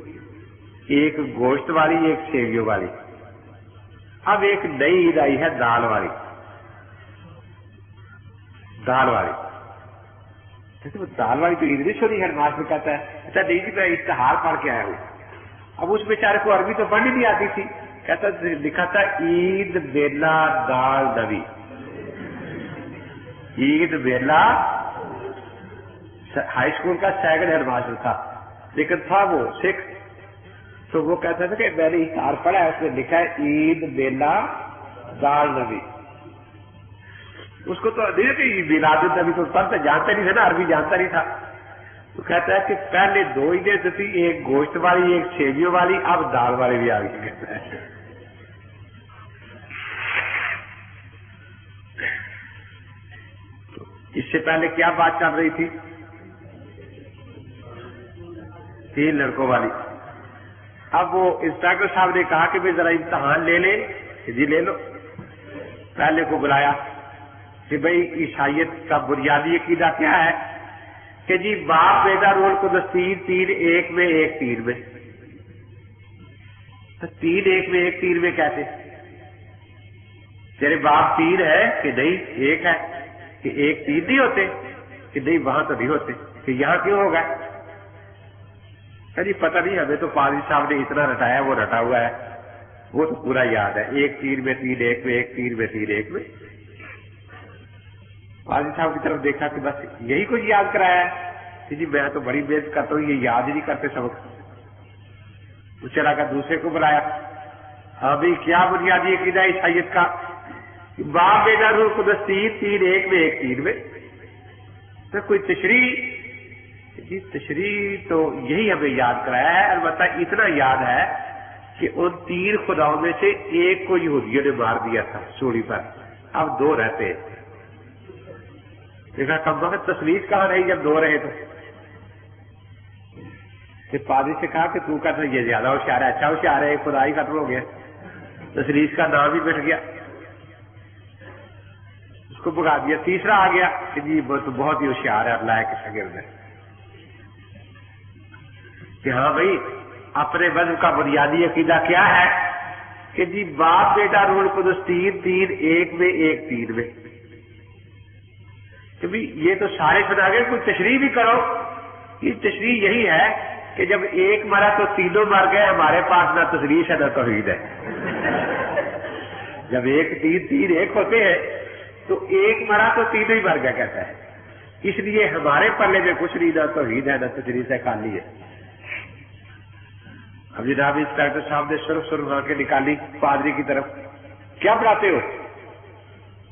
A: ایک گوشت والی، ایک سیویوں والی. اب ایک نئی عید آئی ہے دال والی. دال والی دال والی تو عید نہیں سنی. ہیڈ ماسٹر کہتا ہے اچھا نہیں جی میں اشتہار پڑھ کے آیا ہوں. اب اس بیچارے کو عربی تو پڑھنی نہیں آتی تھی. کہتا لکھا تھا عید بیلا دال نبی. عید بیلا، ہائی اسکول کا 2nd ہیڈ ماسٹر تھا، لیکن تھا وہ سکھ. تو وہ کہتا تھا کہ میں نے اشتہار پڑھا ہے، اس میں لکھا ہے عید بیلا دال نبی. اس کو تو نہیں کہ میلاد النبی تو پڑھتا جانتا نہیں تھا نا، عربی جانتا نہیں تھا. تو کہتا ہے کہ پہلے 2 عیدیں تھی، ایک گوشت والی، ایک سیویوں والی، اب دال والی بھی آ گئی. کہتا ہے اس سے پہلے کیا بات چل رہی تھی؟ 3 لڑکوں والی. اب وہ انسٹرکٹر صاحب نے کہا کہ ذرا امتحان لے لیں. جی لے لو. پہلے کو بلایا کہ بھئی عیسائیت کا بنیادی عقیدہ کیا ہے؟ کہ جی باپ بیٹا رول کو 3 ایک میں، ایک 3 میں. تو 3 ایک میں، ایک 3 میں کیسے؟ تیرے باپ 3 ہے کہ نہیں 1 ہے؟ کہ 1 3 نہیں ہوتے؟ کہ نہیں وہاں تو نہیں ہوتے. کہ یہاں کیوں ہوگا؟ جی پتہ نہیں، ہمیں تو پادری صاحب نے اتنا رٹایا، وہ رٹا ہوا ہے، وہ تو پورا یاد ہے. 1 3 میں 3 1 میں، 1 3 میں 3 1 میں. قاضی صاحب کی طرف دیکھا کہ بس یہی کچھ یاد کرایا ہے کہ جی میں تو بڑی محنت کرتا ہوں، یہ یاد ہی نہیں کرتے سبق. تو چلا کر دوسرے کو بلایا. ابھی کیا بنیادی عقیدہ عیسائیت کا؟ باپ بیٹا روح قدس تین ایک میں ایک تین میں. تو کوئی تشریح؟ جی تشریح تو یہی ہمیں یاد کرایا ہے، البتہ اتنا یاد ہے کہ ان تین خداؤں میں سے ایک کو یہودیوں نے مار دیا تھا سولی پر، اب دو رہتے ہیں. دیکھا کم وقت تسلیث کہاں رہی جب دو رہے تو. کہ پادری سے کہا کہ تو کہتا یہ زیادہ ہوشیار ہے. اچھا ہوشیار ہے، خدا ہی ختم ہو گیا، تسلیث کا نام ہی مٹ گیا، اس کو بگا دیا. تیسرا آ گیا کہ جی وہ تو بہت ہی ہوشیار ہے، اللہ کے شاگرد ہے. کہ ہاں بھائی اپنے مذہب کا بنیادی عقیدہ کیا ہے کہ جی باپ بیٹا روح القدس تین ایک میں ایک تین میں. کہ بھی یہ تو سارے بنا گئے، کوئی تشریح بھی کرو. یہ تشریح یہی ہے کہ جب ایک مرا تو تینوں مر گئے، ہمارے پاس نہ تشریح ہے نہ توحید ہے. جب ایک تین ایک ہوتے ہیں تو ایک مرا تو تینوں ہی مر گیا کہتا ہے. اس لیے ہمارے پلے میں کچھ نہیں، نہ توحید ہے نہ تشریح سے خالی ہے. اب جناب انسپیکٹر صاحب نے سرخ کے نکالی پادری کی طرف. کیا پڑھاتے ہو؟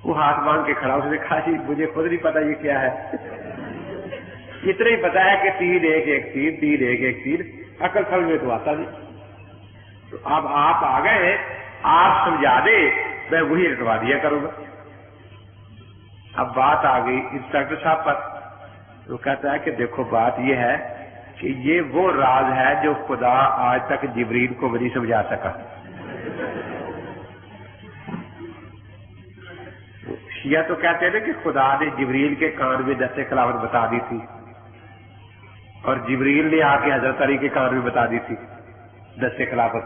A: وہ ہاتھ باندھ کے کھڑا. اس نے کہا جی مجھے خود نہیں پتا یہ کیا ہے، اتنا ہی پتا ہے کہ تین ایک ایک تین. عقل سمجھ میں تو آتا نہیں. تو اب آپ آ گئے، آپ سمجھا دیں، میں وہی رٹوا دیا کروں گا. اب بات آ گئی انسپیکٹر صاحب پر. وہ کہتا ہے کہ دیکھو بات یہ ہے کہ یہ وہ راز ہے جو خدا آج تک جبریل کو بھی نہیں سمجھا سکا. شیعہ تو کہتے ہیں نا کہ خدا نے جبریل کے کان میں دست خلافت بتا دی تھی، اور جبریل نے آ کے حضرت علی کے کان میں بتا دی تھی دست خلافت.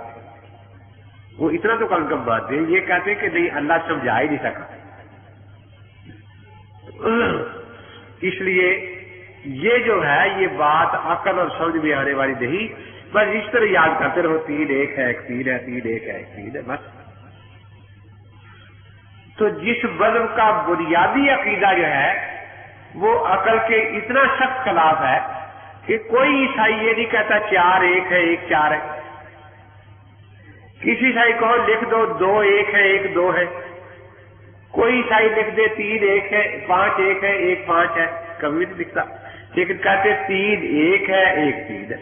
A: وہ اتنا تو کم کم بات ہے. یہ کہتے ہیں کہ نہیں اللہ سمجھا ہی نہیں سکا. اس لیے یہ جو ہے یہ بات عقل اور سمجھ میں آنے والی نہیں. بس اس طرح یاد کرتے رہو تین ایک ہے ایک تین ہے، تین ایک ہے ایک تین ہے، بس. تو جس مذہب کا بنیادی عقیدہ جو ہے وہ عقل کے اتنا سخت خلاف ہے کہ کوئی عیسائی یہ نہیں کہتا چار ایک ہے ایک چار ہے. کسی عیسائی کہو لکھ دو دو ایک ہے ایک دو ہے. کوئی عیسائی لکھ دے تین ایک ہے پانچ ایک ہے ایک پانچ ہے، کبھی نہیں لکھتا. لیکن کہتے تین ایک ہے ایک تین ہے.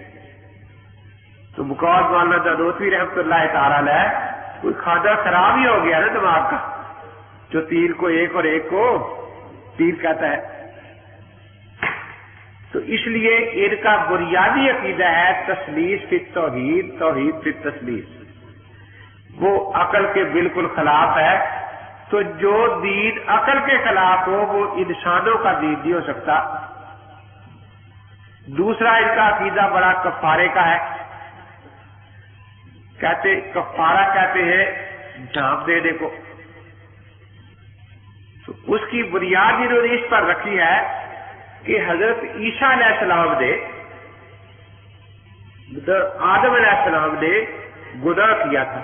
A: تو مقعد مولانا دانوتوی رحمۃ اللہ تعالی علیہ کوئی کھانا خراب ہی ہو گیا نا دماغ کا، جو تین کو ایک اور ایک کو تین کہتا ہے. تو اس لیے ان کا بنیادی عقیدہ ہے تثلیث فی توحید، توحید فی تثلیث. وہ عقل کے بالکل خلاف ہے. تو جو دین عقل کے خلاف ہو وہ انسانوں کا دین نہیں ہو سکتا. دوسرا ان کا عقیدہ بڑا کفارے کا ہے. کہتے کفارہ کہتے ہیں جھانپ دینے کو. تو اس کی بنیاد انہوں نے اس پر رکھی ہے کہ حضرت عیسیٰ علیہ السلام نے، آدم علیہ السلام نے گناہ کیا تھا.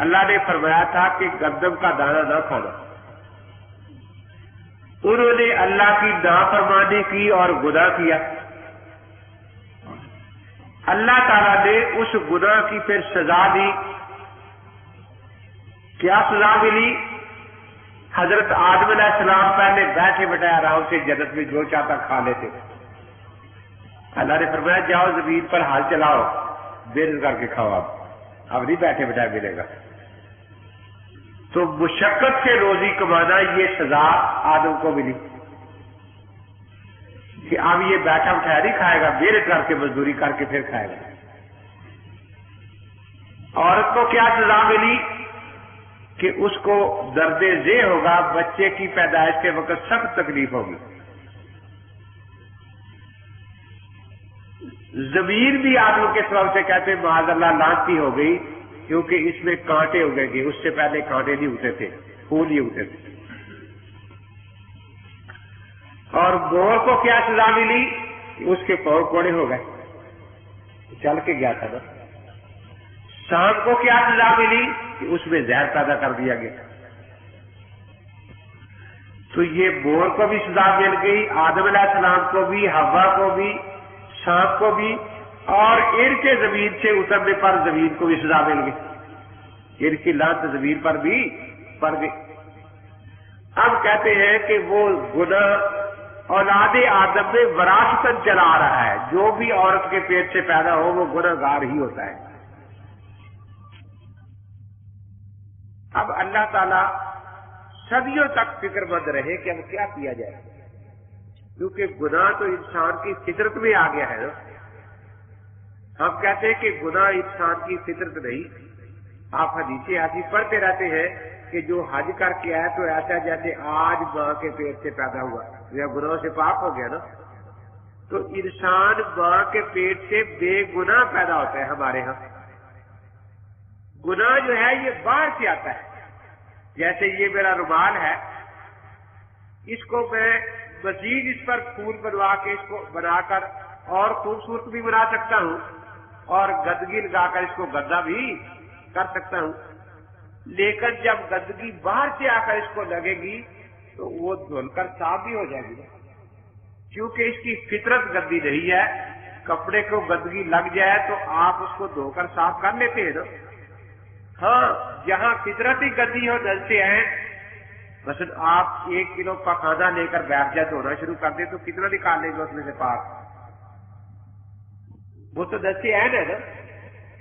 A: اللہ نے فرمایا تھا کہ گندم کا دانہ نہ کھانا. انہوں نے اللہ کی نافرمانی کی اور گناہ کیا. اللہ تعالیٰ نے اس گناہ کی پھر سزا دی. کیا سزا ملی؟ حضرت آدم علیہ السلام پہلے بیٹھے بیٹھے آرام سے جنت میں جو چاہتا کھا لیتے. اللہ نے فرمایا جاؤ زمین پر ہال چلاؤ، بیر کر کے کھاؤ. اب نہیں بیٹھے بیٹھے ملے گا. تو مشقت سے روزی کمانا یہ سزا آدم کو ملی کہ اب یہ بیٹھا اٹھایا نہیں کھائے گا، بیر کر کے مزدوری کر کے پھر کھائے گا. عورت کو کیا سزا ملی کہ اس کو درد ذہ ہوگا، بچے کی پیدائش کے وقت سخت تکلیف ہوگی. زمین بھی آدم کے سبب سے کہتے ہیں معاذ اللہ لعنتی ہو گئی، کیونکہ اس میں کانٹے اگے گے. اس سے پہلے کانٹے نہیں اگتے تھے، پھول ہی اگتے تھے. اور مور کو کیا سزا ملی کہ اس کے پاؤں کوڑے ہو گئے، چل کے گیا تھا نا. سانپ کو کیا سزا ملی کہ اس میں زہر پیدا کر دیا گیا. تو یہ مور کو بھی سزا مل گئی، آدم علیہ السلام کو بھی، حوا کو بھی، سانپ کو بھی، اور ان کے زمین سے اترنے پر زمین کو بھی سزا مل گئی، ان کی لعنت زمین پر بھی پڑ گئی۔ اب کہتے ہیں کہ وہ گناہ اولاد آدم میں وراثتاً چلا آ رہا ہے، جو بھی عورت کے پیٹ سے پیدا ہو وہ گناہ گار ہی ہوتا ہے۔ اب اللہ تعالی صدیوں تک فکر مند رہے کہ اب کیا کیا جائے، کیونکہ گناہ تو انسان کی فطرت میں آ گیا ہے نا۔ ہم کہتے ہیں کہ گناہ انسان کی فطرت نہیں، آپ حدیث پڑھتے رہتے ہیں کہ جو حج کر کے آیا تو ایسا جیسے آج ماں کے پیٹ سے پیدا ہوا، یا گناہوں سے پاک ہو گیا نا۔ تو انسان ماں کے پیٹ سے بے گناہ پیدا ہوتا ہے ہمارے ہاں۔ گناہ جو ہے یہ باہر سے آتا ہے، جیسے یہ میرا رومال ہے، اس کو میں مزید اس پر پھول بنوا کے اس کو بنا کر اور خوبصورت بھی بنا سکتا ہوں، اور گندگی لگا کر اس کو گندا بھی کر سکتا ہوں، لیکن جب گندگی باہر سے آ کر اس کو لگے گی تو وہ دھل کر صاف بھی ہو جائے گی، کیونکہ اس کی فطرت گندی نہیں ہے۔ کپڑے کو گندگی لگ جائے تو آپ اس کو دھو کر صاف کر لیتے ہیں نا۔ ہاں، جہاں فطرت ہی گندی ہو دل سے ہے، مثلا آپ 1 کلو پخانہ لے کر بیٹھ جائے دھونا شروع کر دیں تو کتنا نکال لیں گے اس میں سے پاک؟ وہ تو دل سے ہے نا،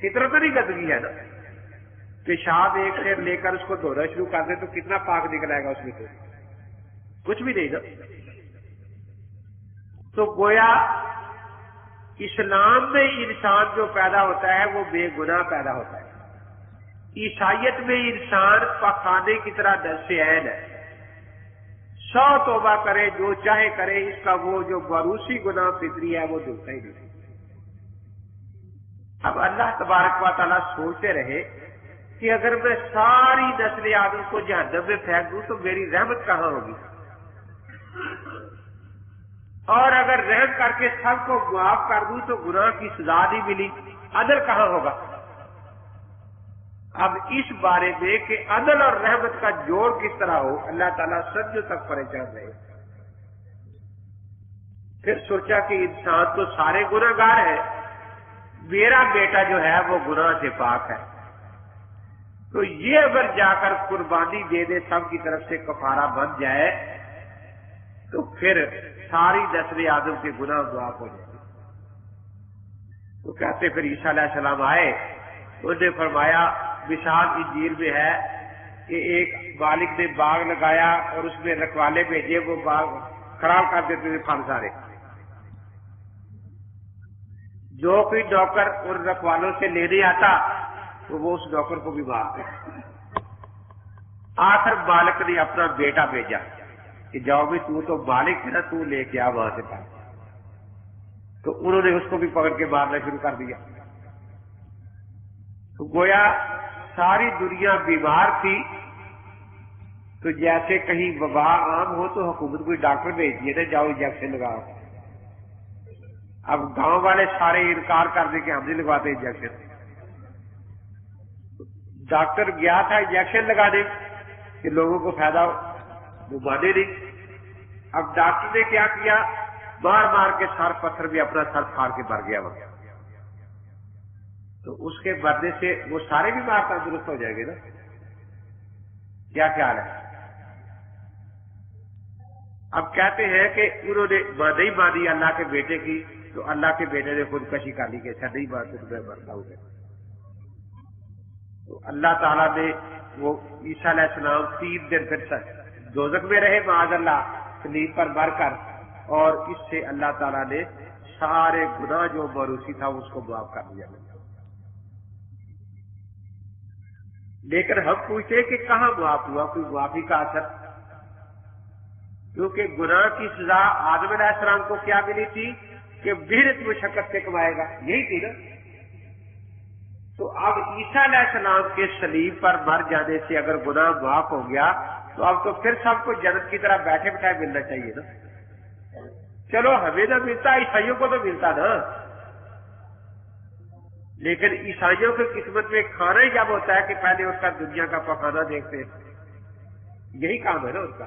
A: فطرت نہیں گندگی ہے نا۔ پیشاب ایک سے لے کر اس کو دھونا شروع کر دیں تو کتنا پاک نکل آئے گا اس میں سے؟ کچھ بھی نہیں نا۔ تو گویا اسلام میں انسان جو پیدا ہوتا ہے وہ بے گناہ پیدا ہوتا ہے، عیسائیت میں انسان پخانے کی طرح دست عین ہے، 100 توبہ کرے جو چاہے کرے، اس کا وہ جو باروسی گناہ فطری ہے وہ دھلتا ہی نہیں۔ اب اللہ تبارک و تعالیٰ سوچتے رہے کہ اگر میں ساری نسل آدم کو جہنم میں پھینک دوں تو میری رحمت کہاں ہوگی، اور اگر رحم کر کے سب کو معاف کر دوں تو گناہ کی سزا نہیں ملی، عدل کہاں ہوگا؟ اب اس بارے میں کہ عدل اور رحمت کا جوڑ کس طرح ہو، اللہ تعالیٰ صدیوں تک پریشان رہے۔ پھر سوچا کہ انسان تو سارے گناہ گار ہیں، میرا بیٹا جو ہے وہ گناہ سے پاک ہے، تو یہ اگر جا کر قربانی دے دے، سب کی طرف سے کفارہ بن جائے، تو پھر ساری نسل آدم کے گناہ معاف ہو جائیں گے۔ تو کہتے پھر عیسیٰ علیہ السلام آئے، انہوں نے فرمایا، مثال انجیل میں ہے کہ ایک مالک نے باغ لگایا اور اس میں رکھوالے بھیجے، وہ باغ خراب کر دیتے تھے پھل سارے۔ جو کوئی نوکر ان رکھوالوں سے لینے آتا تو وہ اس نوکر کو بھی مارتے۔ آخر مالک نے اپنا بیٹا بھیجا کہ جاؤ بھی تو مالک ہے نا، تو لے کے آ وہاں سے پھل۔ تو انہوں نے اس کو بھی پکڑ کے مارنا شروع کر دیا۔ تو گویا ساری دنیا بیمار تھی، تو جیسے کہیں وبا عام ہو تو حکومت کوئی ڈاکٹر بھیجتی ہے نا، جاؤ انجیکشن لگاؤ۔ اب گاؤں والے سارے انکار کر دیں کہ ہم نہیں لگواتے انجیکشن۔ ڈاکٹر گیا تھا انجیکشن لگانے کہ لوگوں کو فائدہ ہو، وہ مانے نہیں۔ اب ڈاکٹر نے کیا کیا، مار مار کے سر پتھر بھی اپنا سر پھاڑ کے مر گیا وہاں۔ تو اس کے مرنے سے وہ سارے بیمار تندرست ہو جائیں گے نا؟ کیا خیال ہے؟ اب کہتے ہیں کہ انہوں نے نہیں مانی اللہ کے بیٹے کی، تو اللہ کے بیٹے نے خودکشی کر لی کہ اچھا نہیں مانتے تو میں مرتا ہوں۔ تو اللہ تعالیٰ نے وہ عیسیٰ علیہ السلام 3 دن پھر دوزخ میں رہے معاذ اللہ، صلیب پر مر کر، اور اس سے اللہ تعالیٰ نے سارے گناہ جو موروثی تھا اس کو معاف کر دیا۔ لیکن ہم پوچھتے کہ کہاں معاف ہوا، کوئی معافی کا اثر؟ کیونکہ گناہ کی سزا آدم علیہ السلام کو کیا ملی تھی کہ محنت مشقت سے کمائے گا، یہی تھی نا۔ تو اب عیسیٰ علیہ السلام کے صلیب پر مر جانے سے اگر گناہ معاف ہو گیا تو اب تو پھر سب کو جنت کی طرح بیٹھے بٹھائے ملنا چاہیے نا۔ چلو ہمیں نہ ملتا، عیسائیوں کو تو ملتا نا، لیکن عیسائیوں کی قسمت میں کھانا ہی جب ہوتا ہے کہ پہلے اس کا دنیا کا پخانا دیکھتے ہیں، یہی کام ہے نا ان کا۔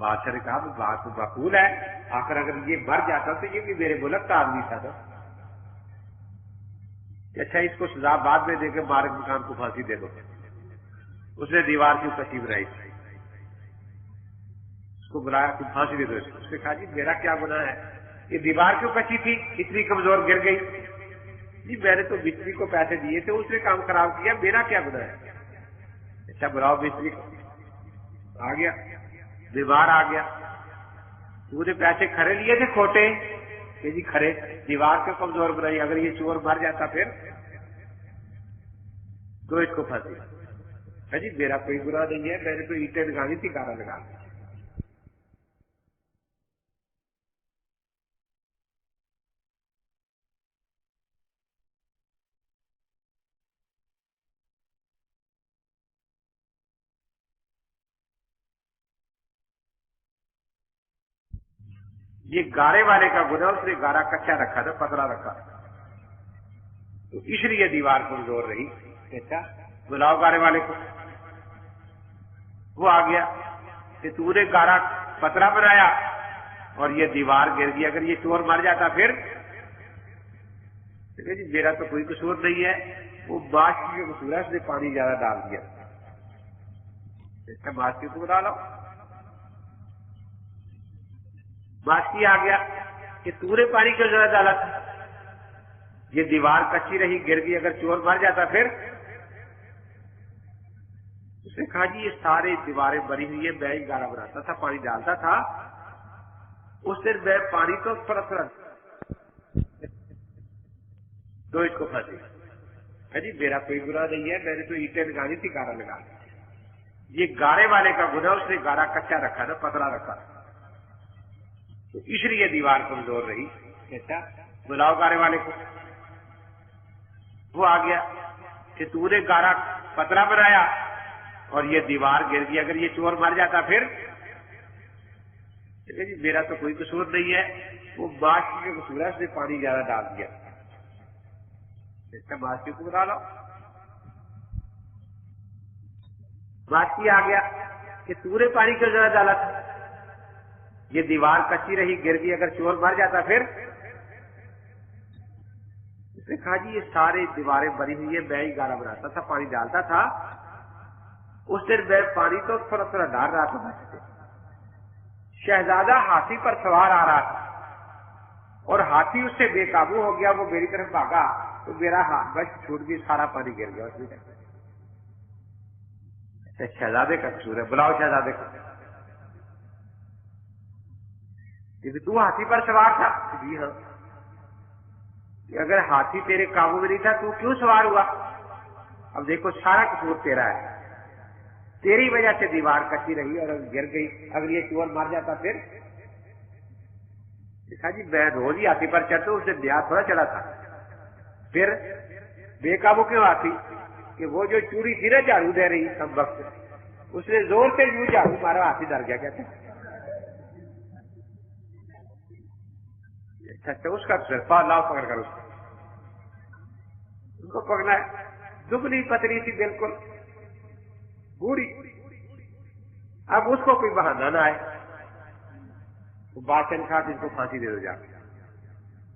A: بادشاہ نے کہا بات تو معقول ہے، آخر اگر یہ مر جاتا تو یہ بھی میرے ملک کا آدمی تھا نا، اچھا اس کو سزا بعد میں دے کے مالک مکان کو پھانسی دے دو۔ اس نے دیوار کی کشی بنائی، اس کو بلایا کہ پھانسی دے دو اس کو۔ اس نے کہا جی میرا کیا گناہ ہے، یہ دیوار کیوں کچی تھی اتنی کمزور گر گئی؟ جی میں نے تو مستری کو پیسے دیے تھے، اس نے کام خراب کیا، میرا کیا گناہ ہے؟ اچھا بلاؤ مستری کو۔ آ گیا، دیوار آ گیا، تو نے پیسے کھڑے لیے تھے کھوٹے کہ جی کھڑے، دیوار کیوں کمزور بنائی، اگر یہ چور مر جاتا پھر تو اس کو پھنسی۔ جی میرا کوئی گناہ نہیں ہے، میں نے تو اینٹیں لگانی تھی، گارا لگا۔ یہ گارے والے کا گناہ، اس نے گارا کچا رکھا تھا، پتلا رکھا، تو اس لیے دیوار کمزور رہی۔ اچھا بلاؤ گارے والے کو۔ وہ آ گیا کہ تو نے گارا پتلا بنایا اور یہ دیوار گر گئی، اگر یہ چور مر جاتا پھر؟ جی میرا تو کوئی قصور نہیں ہے، وہ باشی کا قصور ہے، اس نے پانی زیادہ ڈال دیا۔ اچھا باشی کو بلا لو۔ باشی آ گیا کہ تو نے پانی کیوں زیادہ ڈالا تھا، یہ دیوار کچی رہی گر گئی، اگر چور مر جاتا پھر؟ اس نے کہا جی یہ سارے دیواریں بنی ہوئی ہے، میں ہی گارا بناتا تھا، پانی ڈالتا تھا، اس دن میں پانی تو تھوڑا تھوڑا تو اس کو پھنسی۔ جی میرا کوئی گناہ نہیں ہے، میں نے تو اینٹیں لگانی تھی، گارا لگا۔ یہ گارے والے کا گناہ، اس نے گارا کچا رکھا تھا، پتلا رکھا، تو اس لیے دیوار کمزور رہی۔ اچھا بلاؤ گارے والے کو۔ وہ آ گیا کہ تو نے گارا پتلا بنایا اور یہ دیوار گر گئی، اگر یہ چور مر جاتا پھر؟ جی میرا تو کوئی قصور نہیں ہے، وہ باشی کا قصور ہے، اس نے پانی زیادہ ڈال دیا۔ اچھا باشی کو بلا لو۔ باشی آ گیا کہ تو نے پانی کیوں زیادہ ڈالا تھا، یہ دیوار کچی رہی گر گئی، اگر چور مر جاتا پھر؟ اس نے کہا جی یہ سارے دیواریں بنی ہوئی ہے، میں ہی گارا بناتا تھا، پانی ڈالتا تھا، اس دن میں پانی تو تھوڑا تھوڑا ڈال رہا تھا۔ شہزادہ ہاتھی پر سوار آ رہا تھا اور ہاتھی اس سے بے قابو ہو گیا، وہ میری طرف بھاگا تو میرا ہاتھ بس چھوٹ گئی، سارا پانی گر گیا اس میں۔ شہزادے کا قصور ہے، بلاؤ شہزادے کو۔ تو ہاتھی پر سوار تھا؟ جی ہاں۔ اگر ہاتھی تیرے قابو میں نہیں تھا تو کیوں سوار ہوا؟ اب دیکھو سارا قصور تیرا ہے، تیری وجہ سے دیوار کچی رہی اور گر گئی، اگر یہ چور مر جاتا پھر؟ دیکھا جی میں روز ہی ہاتھی پر چڑھتا ہوں، اس سے بیاہ تھوڑا چڑھا تھا، پھر بے قابو کیوں ہاتھی؟ کہ وہ جو چوری تھی نا جھاڑو دے رہی کم وقت، اس نے زور سے یوں جھاڑو مارا، ہاتھی ڈر گیا۔ کہتے اچھا اس کا سرپا لاؤ پکڑ کر اس کو پکڑنا ہے، دبلی پتلی تھی بالکل بوڑھی، اب اس کو کوئی بہانا نہ آئے، وہ بادشاہ نے کہا کہ اس کو پھانسی دے دو، جا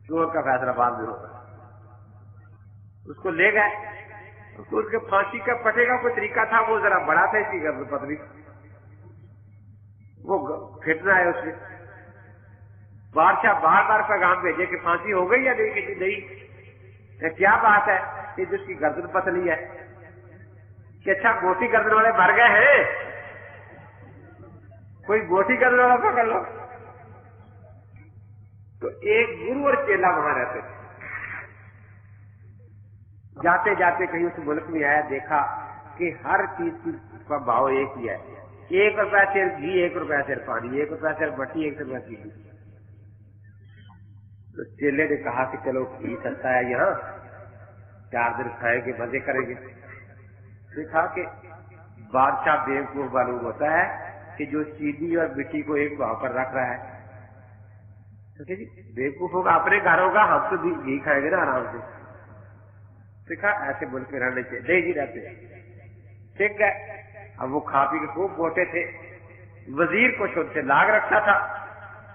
A: چور کا فیصلہ بعد میں ہوگا۔ اس کو لے گئے، اس کے پھانسی کا پٹے کا کوئی طریقہ تھا، وہ ذرا بڑا تھا، اس کی گردن پتلی، وہ پھٹنا ہے اس میں۔ بادشاہ بار بار پیغام بھیجے کہ پھانسی ہو گئی یا نہیں، کہ نہیں، کیا بات ہے کہ جس کی گردن پتلی ہے، کہ اچھا موٹی گردن والے مر گئے ہیں، کوئی موٹی گردن والا پکڑ لو۔ تو ایک گرو اور چیلا وہاں رہتے تھے، جاتے جاتے کہیں اس ملک میں آیا، دیکھا کہ ہر چیز کا بھاؤ ایک ہی ہے، 1 روپیہ سیر گھی، 1 روپیہ سیر پانی، 1 روپیہ سیر مٹی، 1 روپیہ چیز۔ تو چیلے نے کہا کہ چلو گھی سستا ہے یہاں، 4 دن کھائیں گے، مزے کریں گے۔ دیکھا کہ بادشاہ بیوقوف معلوم ہوتا ہے کہ جو چینی اور مٹی کو ایک بھاؤ پر رکھ رہا ہے، جی بیوقوف ہوگا، اپنے گھر ہوگا، ہم تو گھی کھائیں گے نا آرام سے۔ دیکھا ایسے ملک میں رہنے چاہیے، نہیں جی رہتے ٹھیک ہے۔ اب وہ کھا پی کے خوب موٹے تھے، وزیر کو خود سے لاگ رکھا تھا.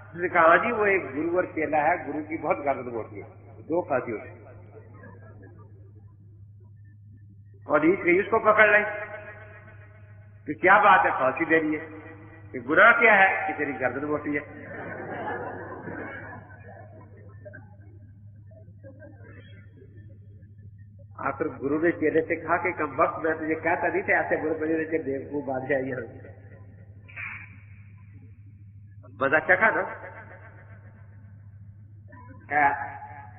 A: اس نے کہا ہاں جی وہ ایک گرو اور چیلا ہے, گرو کی بہت گردن موٹی ہے, 2 پھانسی ہوتی. اور اس کو پکڑ لیں کہ کیا بات ہے پھانسی دے رہی ہے, کہ گناہ کیا ہے کہ تیری گردن موٹی ہے. آخر گرو نے چیلے سے کہا کہ کم وقت میں تجھے کہتا نہیں تھا ایسے گرو بنے کہ دیوکو بادشاہ یہ مزہ چکھا نا.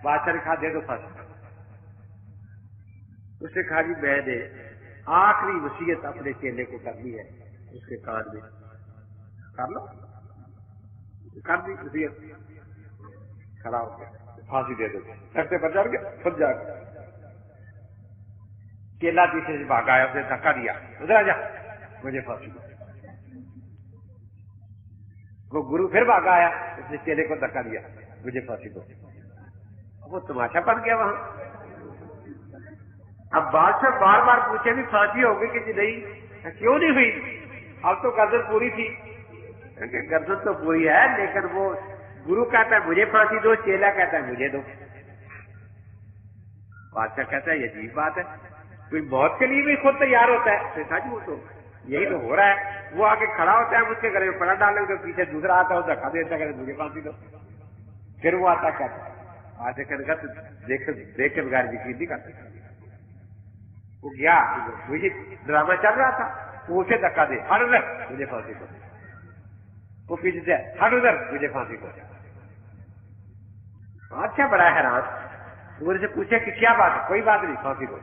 A: بادشاہ نے کہا دے دو پھانسی. اس نے کہا جی میں نے آخری وصیت اپنے چیلے کو کرنی ہے, اس کے کان میں کر لو. کر دی وصیت, کھڑا ہو گیا, پھانسی دے دو. سکتے پر چڑھ گیا, خود جا گیا. چیلا پیچھے سے بھاگ آیا, اس نے دھکا دیا, ادھر آ جا مجھے پھانسی دو. وہ گرو پھر بھاگ آیا, اس نے چیلے کو دھکا دیا, مجھے پھانسی دو. وہ تماشا بن گیا وہاں. اب بادشاہ بار بار پوچھے بھی پھانسی ہو گئی کہ نہیں, کیوں نہیں ہوئی؟ اب تو گردن پوری تھی. گردن تو پوری ہے لیکن وہ گرو کہتا ہے مجھے پھانسی دو, چیلا کہتا ہے مجھے دو. بادشاہ کہتا ہے یہ عجیب بات ہے, کوئی موت کے لیے بھی خود تیار ہوتا ہے. جی وہ تو یہی تو ہو رہا ہے. وہ آگے کھڑا ہوتا ہے, مجھ کے گلے میں پڑا ڈالے, تو پیچھے دوسرا آتا ہے, وہ دھکا دیتا ہے, مجھے پھانسی دو. پھر وہ آتا کہتا ہے آج کرنے کا دیکھ کے بغیر یقین نہیں کرتے. وہ گیا, مجھے ڈرامہ چل رہا تھا, وہ اسے دھکا دے, ہر ادھر مجھے پھانسی دو. وہ پیچھے سے ہر ادھر مجھے پھانسی دو. اچھا بڑا حیران, وہ سے پوچھے کہ کیا بات ہے؟ کوئی بات نہیں, پھانسی دو.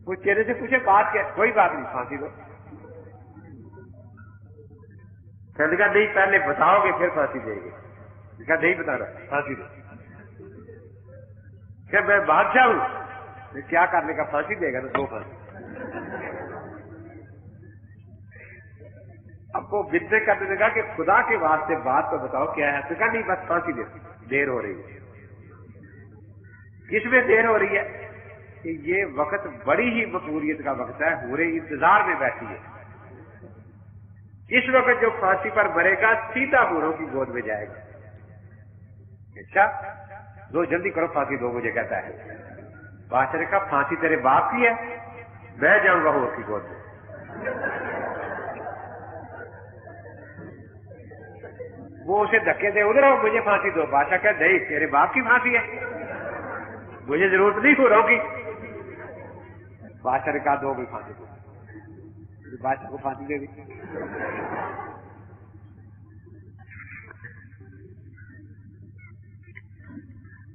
A: وہ چہرے سے پوچھے بات کیا؟ کوئی بات نہیں, پھانسی دو. کہنے کا نہیں پہلے بتاؤ گے پھر پھانسی دے گے. کہا نہیں بتا رہا, پھانسی دو. کہ میں بادشاہ ہوں, کیا کرنے کا, پھانسی دے گا تو 2 پھانسی. اب وہ بدے کرنے لگا کہ خدا کے واسطے بات تو بتاؤ کیا ہے. تو کہا نہیں بس پھانسی دے, دیر ہو رہی ہے. کس میں دیر ہو رہی ہے کہ یہ وقت بڑی ہی مقبولیت کا وقت ہے, ہورے انتظار میں بیٹھی ہے. اس وقت جو پھانسی پر مرے گا سیدھا ہوروں کی گود میں جائے گا. اچھا دو جلدی کرو, پھانسی دو مجھے, کہتا ہے. بادشاہ نے کہا پھانسی تیرے باپ کی ہے, میں جاؤں گا ہور کی گود میں. وہ اسے دھکے دے, ادھر آؤ مجھے پھانسی دو. بادشاہ کہا نہیں تیرے باپ کی پھانسی ہے, مجھے ضرورت نہیں ہو رہا کی. بادشاہ نے کہا دو, کوئی پھانسی دو. بادشاہ کو پھانسی دے دی.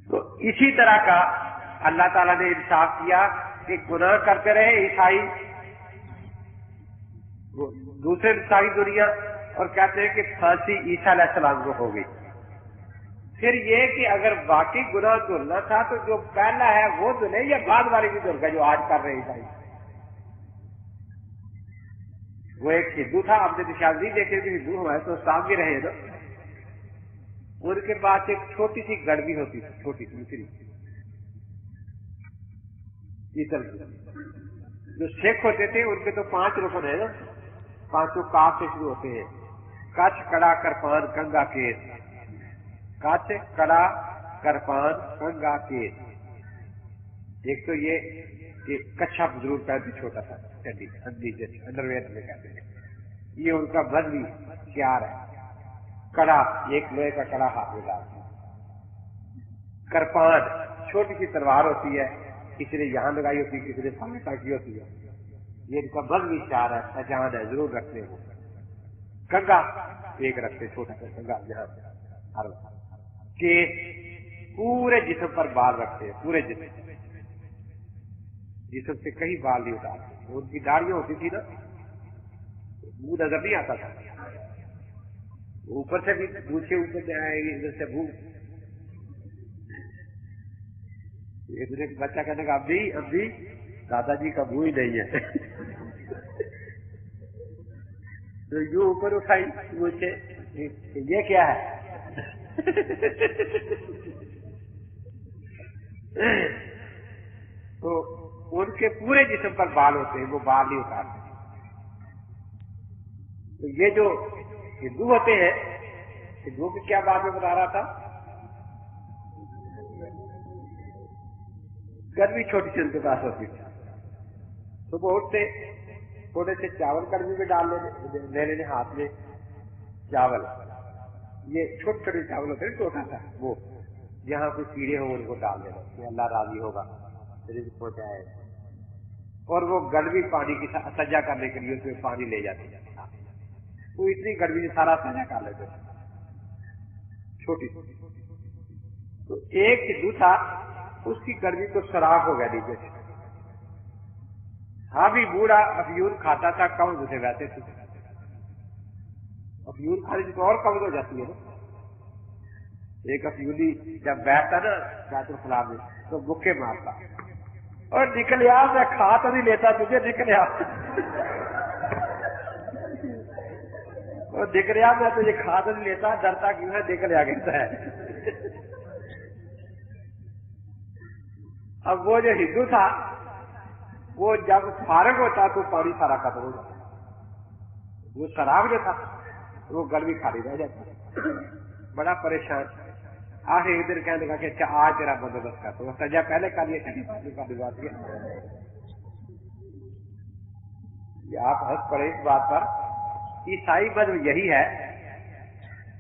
A: تو اسی طرح کا اللہ تعالیٰ نے انصاف کیا کہ گناہ کرتے رہے عیسائی, دوسرے ساری دنیا, اور کہتے ہیں کہ پھانسی عیسیٰ علیہ السلام کو ہو گئی. پھر یہ کہ اگر باقی گناہ دھلنا تھا تو جو پہلا ہے وہ دھلے یا بعد والی بھی دھل گئے جو آج کر رہے عیسائی. وہ ایک ہندو تھا, آپ نے شاید نہیں دیکھے کہ ہندو ہمارے تو استاد بھی رہے نا. ان کے پاس ایک چھوٹی سی گڑبی ہوتی تھی, چھوٹی سی مصری پیتل کی. جو سکھ ہوتے تھے ان کے تو 5 رکن ہیں نا, 5 کاف سے شروع ہوتے ہیں. کچھ, کڑا, کرپان, کنگا, کیس. کچھ, کڑا, کرپان, کنگا, کیس. ایک تو یہ کہ کچھا ضرور پہنتے, چھوٹا سا چڈی انڈر ویئر میں کہتے ہیں, یہ ان کا بدلی شعار ہے. کڑا, ایک لوہے کا کڑا ہاتھ میں ڈالتے ہیں. کرپان, چھوٹی سی تلوار ہوتی ہے, کسی نے یہاں لگائی ہوتی ہے, کسی نے سامنے ٹانکی ہوتی ہے. یہ ان کا بدلی شعار ہے, پہچان ہے, ضرور رکھتے ہیں. کنگا ایک رکھتے, چھوٹا سا کنگا یہاں ہر کیس, پورے جسم پر بال رکھتے ہیں, پورے جسم سے کہیں بال نہیں اتارتے. ان کی داڑیاں ہوتی تھی نا, منہ نظر نہیں آتا تھا, اوپر سے بھی پوچھے اوپر سے آئے گی, ادھر سے منہ. ایک دن بچہ کہنے کا اب بھی دادا جی کا منہ ہی نہیں ہے. تو یوں اوپر اٹھائی پوچھے یہ کیا ہے. تو ان کے پورے جسم پر بال ہوتے ہیں, وہ بال نہیں اتارتے. تو یہ جو ہندو ہوتے ہیں، ہندوؤں کی کیا بات میں بتا رہا تھا، گرمی چھوٹی سی ان کے پاس ہوتی تھی، صبح اٹھتے تھوڑے سے چاول گرمی میں ڈال لے لینے ہاتھ میں چاول، یہ چھوٹے چھوٹے چاول ہوتے ہیں چھوٹا سا، وہ جہاں کوئی کیڑے ہو ان کو ڈال دینا کہ اللہ راضی ہوگا رزق پہنچائے، اور وہ گڑوی پانی کی سجا کرنے کے لیے اس میں پانی لے جاتے ہیں، وہ اتنی گڑوی سے سارا سجا کر لیتے چھوٹی سی۔ تو ایک ہندو تھا، اس کی گڑوی کو سوراخ ہو گیا نیچے سے، ہاں بھی بوڑھا افیون کھاتا تھا، قبض اسے ویسے تھی، افیون کھانے سے تو اور قبض ہو جاتی ہے نا۔ ایک افیونی جب بیٹھتا نا بیت الخلاء میں تو بکے مارتا، اور نکل آ، میں کھا تو نہیں لیتا تجھے، نکل آ، اور نکل آ، میں تجھے کھا تو نہیں لیتا، ڈرتا کیوں ہے، نکل آ کہتا ہے۔ اب وہ جو ہندو تھا وہ جب فارغ ہوتا تو پانی سارا ختم ہو جاتا، وہ شراب جو تھا وہ گڑوی خالی رہ جاتی، بڑا پریشان۔ آخر ایک دن کہنے لگا کہ اچھا آج تیرا بندوبست کرتا ہوں، سجا پہلے کا لیے بات کیا۔ آپ ہنس پڑے اس بات پر، عیسائی مذہب یہی ہے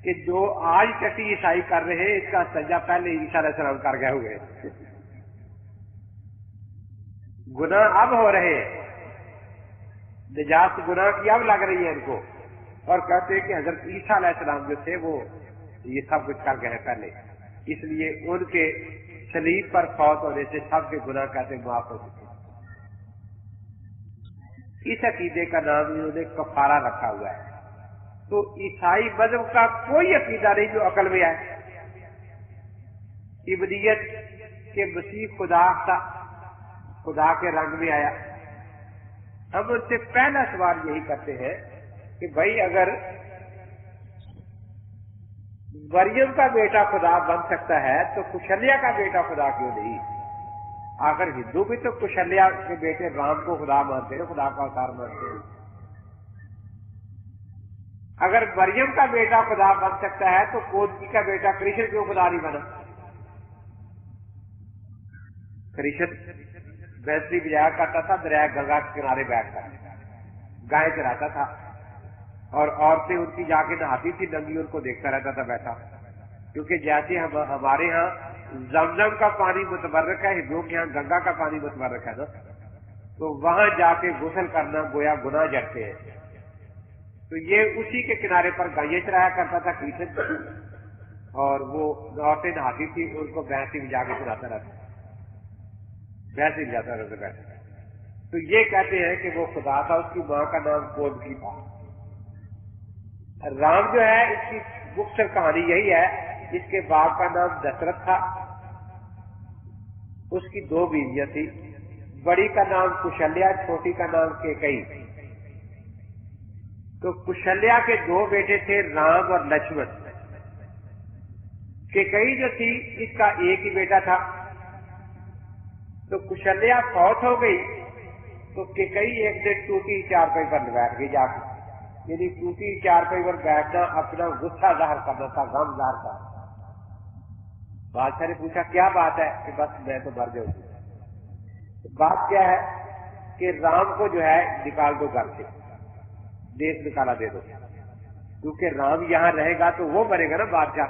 A: کہ جو آج کٹی عیسائی کر رہے ہیں اس کا سجا پہلے عیسیٰ علیہ السلام کر گئے ہوئے، گناہ اب ہو رہے ہیں، نجات گناہ کی اب لگ رہی ہے ان کو، اور کہتے ہیں کہ حضرت عیسیٰ علیہ السلام جو تھے وہ یہ سب کچھ کر گئے پہلے، اس لیے ان کے صلیب پر فوت ہونے سے سب کے گناہ کہتے معاف ہو چکے۔ اس عقیدے کا نام انہوں نے کفارہ رکھا ہوا ہے۔ تو عیسائی مذہب کا کوئی عقیدہ نہیں جو عقل میں آئے، ابدیت کے مسیح خدا تھا، خدا کے رنگ میں آیا۔ ہم ان سے پہلا سوال یہی کرتے ہیں کہ بھائی اگر مریم کا بیٹا خدا بن سکتا ہے تو کشلیہ کا بیٹا خدا کیوں نہیں؟ آخر ہندو بھی تو کشلیہ کے بیٹے رام کو خدا مانتے ہیں، خدا کا اوتار مانتے ہیں۔ اگر مریم کا بیٹا خدا بن سکتا ہے تو کودکی کا بیٹا کرشن کیوں خدا نہیں بنا؟ کرشن بینسری بجایا کرتا تھا، دریا گنگا کے کنارے بیٹھ کر گائے چراتا تھا، اور عورتیں ان کی جا کے نہاتی تھی ننگی، ان کو دیکھتا رہتا تھا بیٹھا، کیونکہ جیسے ہمارے ہاں زمزم کا پانی متبرک ہے، ہندوؤں کے ہاں گنگا کا پانی متبرک ہے نا، تو وہاں جا کے غسل کرنا گویا گناہ جڑتے ہیں۔ تو یہ اسی کے کنارے پر گائیں چرایا کرتا تھا کرشن، اور وہ عورتیں نہاتی تھی، ان کو بھینسی میں جا کے چلاتا رہتا، بھینسی جاتا رہتا بیٹھا۔ تو یہ کہتے ہیں کہ وہ خدا تھا، اس کی ماں کا نام کودکی تھا۔ رام جو ہے اس کی مختصر کہانی یہی ہے، اس کے باپ کا نام دشرتھ تھا، اس کی دو بیویاں تھی، بڑی کا نام کشلیہ، چھوٹی کا نام کیکئی۔ تو کشلیہ کے دو بیٹے تھے رام اور لکشمن۔ کیکئی جو تھی اس کا ایک ہی بیٹا تھا، تو کشلیہ فوت ہو گئی تو کیکئی ایک دن ٹوٹی چارپائی پر بیٹھ گئی جا کے، یعنی ٹوٹی چارپائی پر بیٹھنا اپنا غصہ ظاہر کرنا تھا، غم ظاہر کرنا۔ بادشاہ نے پوچھا کیا بات ہے؟ کہ بس میں تو مر جاؤں گی۔ بات کیا ہے کہ رام کو جو ہے نکال دو گھر سے، دیش نکالا دے دو، کیونکہ رام یہاں رہے گا تو وہ بنے گا نا بادشاہ،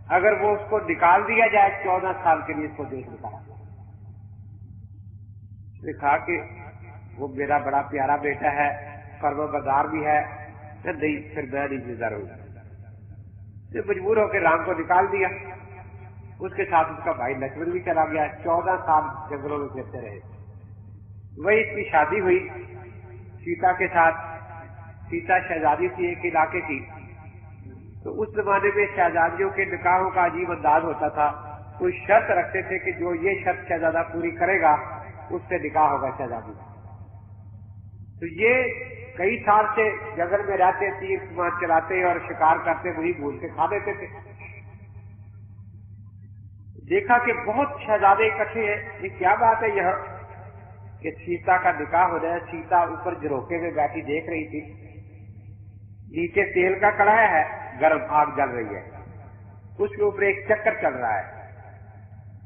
A: اگر وہ اس کو نکال دیا جائے 14 سال کے لیے اس کو دیش نکالا، کہا کہ وہ میرا بڑا پیارا بیٹا ہے، فرما بردار بھی ہے، نہیں پھر میں نہیں زندہ رہوں گا۔ مجبور ہو کے رام کو نکال دیا، اس کے ساتھ اس کا بھائی لکشمن بھی چلا گیا، 14 سال جنگلوں میں پھرتے رہے۔ وہی اس کی شادی ہوئی سیتا کے ساتھ، سیتا شہزادی تھی ایک علاقے کی، تو اس زمانے میں شہزادیوں کے نکاحوں کا عجیب انداز ہوتا تھا، کوئی شرط رکھتے تھے کہ جو یہ شرط شہزادہ پوری کرے گا اس سے نکاح ہوگا شہزادی۔ تو یہ کئی سال سے جنگل میں رہتے، تیر کمان چلاتے اور شکار کرتے، وہی بھول کے کھا دیتے تھے۔ دیکھا کہ بہت شہزادے اکٹھے ہیں، یہ کیا بات ہے یہاں کہ سیتا کا نکاح ہو رہا ہے۔ سیتا اوپر جھروکے میں بیٹھی دیکھ رہی تھی نیچے تیل کا کڑھایا ہے، گرم آگ جل رہی ہے، اس کے اوپر ایک چکر چل رہا ہے،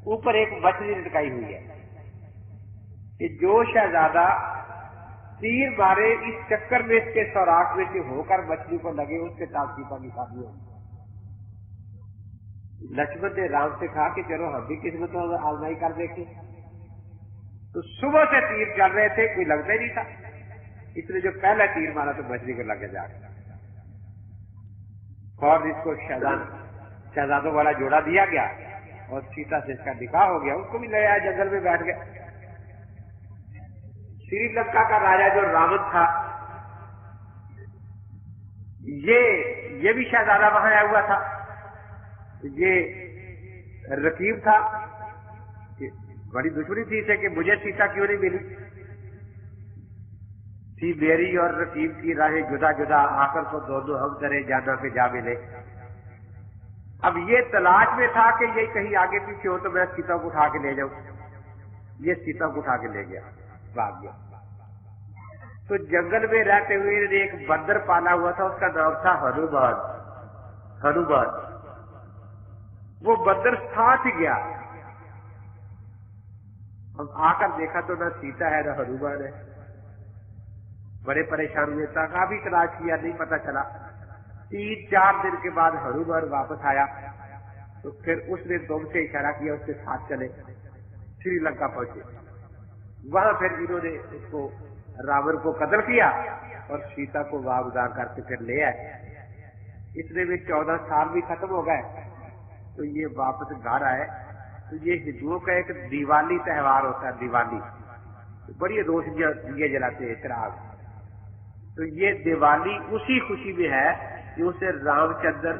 A: اوپر ایک مچھلی لٹکائی ہوئی ہے کہ جو شہزادہ تیر مارے اس چکر میں اس کے سوراخ میں سے ہو کر مچھلی کو لگے، اس کے ساتھ سیتا کی شادی ہوگی۔ لکشمن نے رام سے کہا کہ چلو ہم بھی قسمت آزمائی کر دیکھیں۔ تو صبح سے تیر چل رہے تھے، کوئی لگتا ہی نہیں تھا، اس نے جو پہلا تیر مارا تو مچھلی کو لگ جا رہا، اور اس کو شہزادوں والا جوڑا دیا گیا اور سیتا سے اس کا نکاح ہو گیا، اس کو بھی لے آیا، جنگل میں بیٹھ گیا۔ سری لنکا کا راجا جو راون تھا، یہ بھی شہزادہ وہاں آیا ہوا تھا، یہ رقیب تھا، بڑی دشمنی تھی اسے کہ مجھے سیتا کیوں نہیں ملی تھی، میری اور رقیب کی راہیں جدا جدا، آخر کو دونوں ہم کرے جانا پہ جا ملے۔ اب یہ تلاش میں تھا کہ یہ کہیں آگے پیچھے ہو تو میں سیتا کو اٹھا کے لے جاؤں، یہ سیتا کو اٹھا کے لے گیا، بھاگ گیا۔ تو جنگل میں رہتے ہوئے ایک بندر پالا ہوا تھا، اس کا نام تھا ہنومان۔ وہ بندر ساتھ گیا، ہم آ کر دیکھا تو نہ سیتا ہے نہ ہنومان ہے، بڑے پریشان ہوئے، کافی تلاش کیا، نہیں پتا چلا۔ 3-4 دن کے بعد ہنومان واپس آیا، تو پھر اس نے تم سے اشارہ کیا اس کے ساتھ چلے، سری لنکا پہنچے، وہاں پھر انہوں نے اس کو راون کو قتل کیا اور سیتا کو واگزار کر کے پھر لے آئے۔ اتنے میں 14 سال بھی ختم ہو گئے، تو یہ واپس گھر آئے۔ تو یہ ہندوؤں کا ایک دیوالی تہوار ہوتا ہے، دیوالی، بڑی روشنیاں دیے جلاتے ہیں، چراغ۔ تو یہ دیوالی اسی خوشی میں ہے کہ اسے رام چندر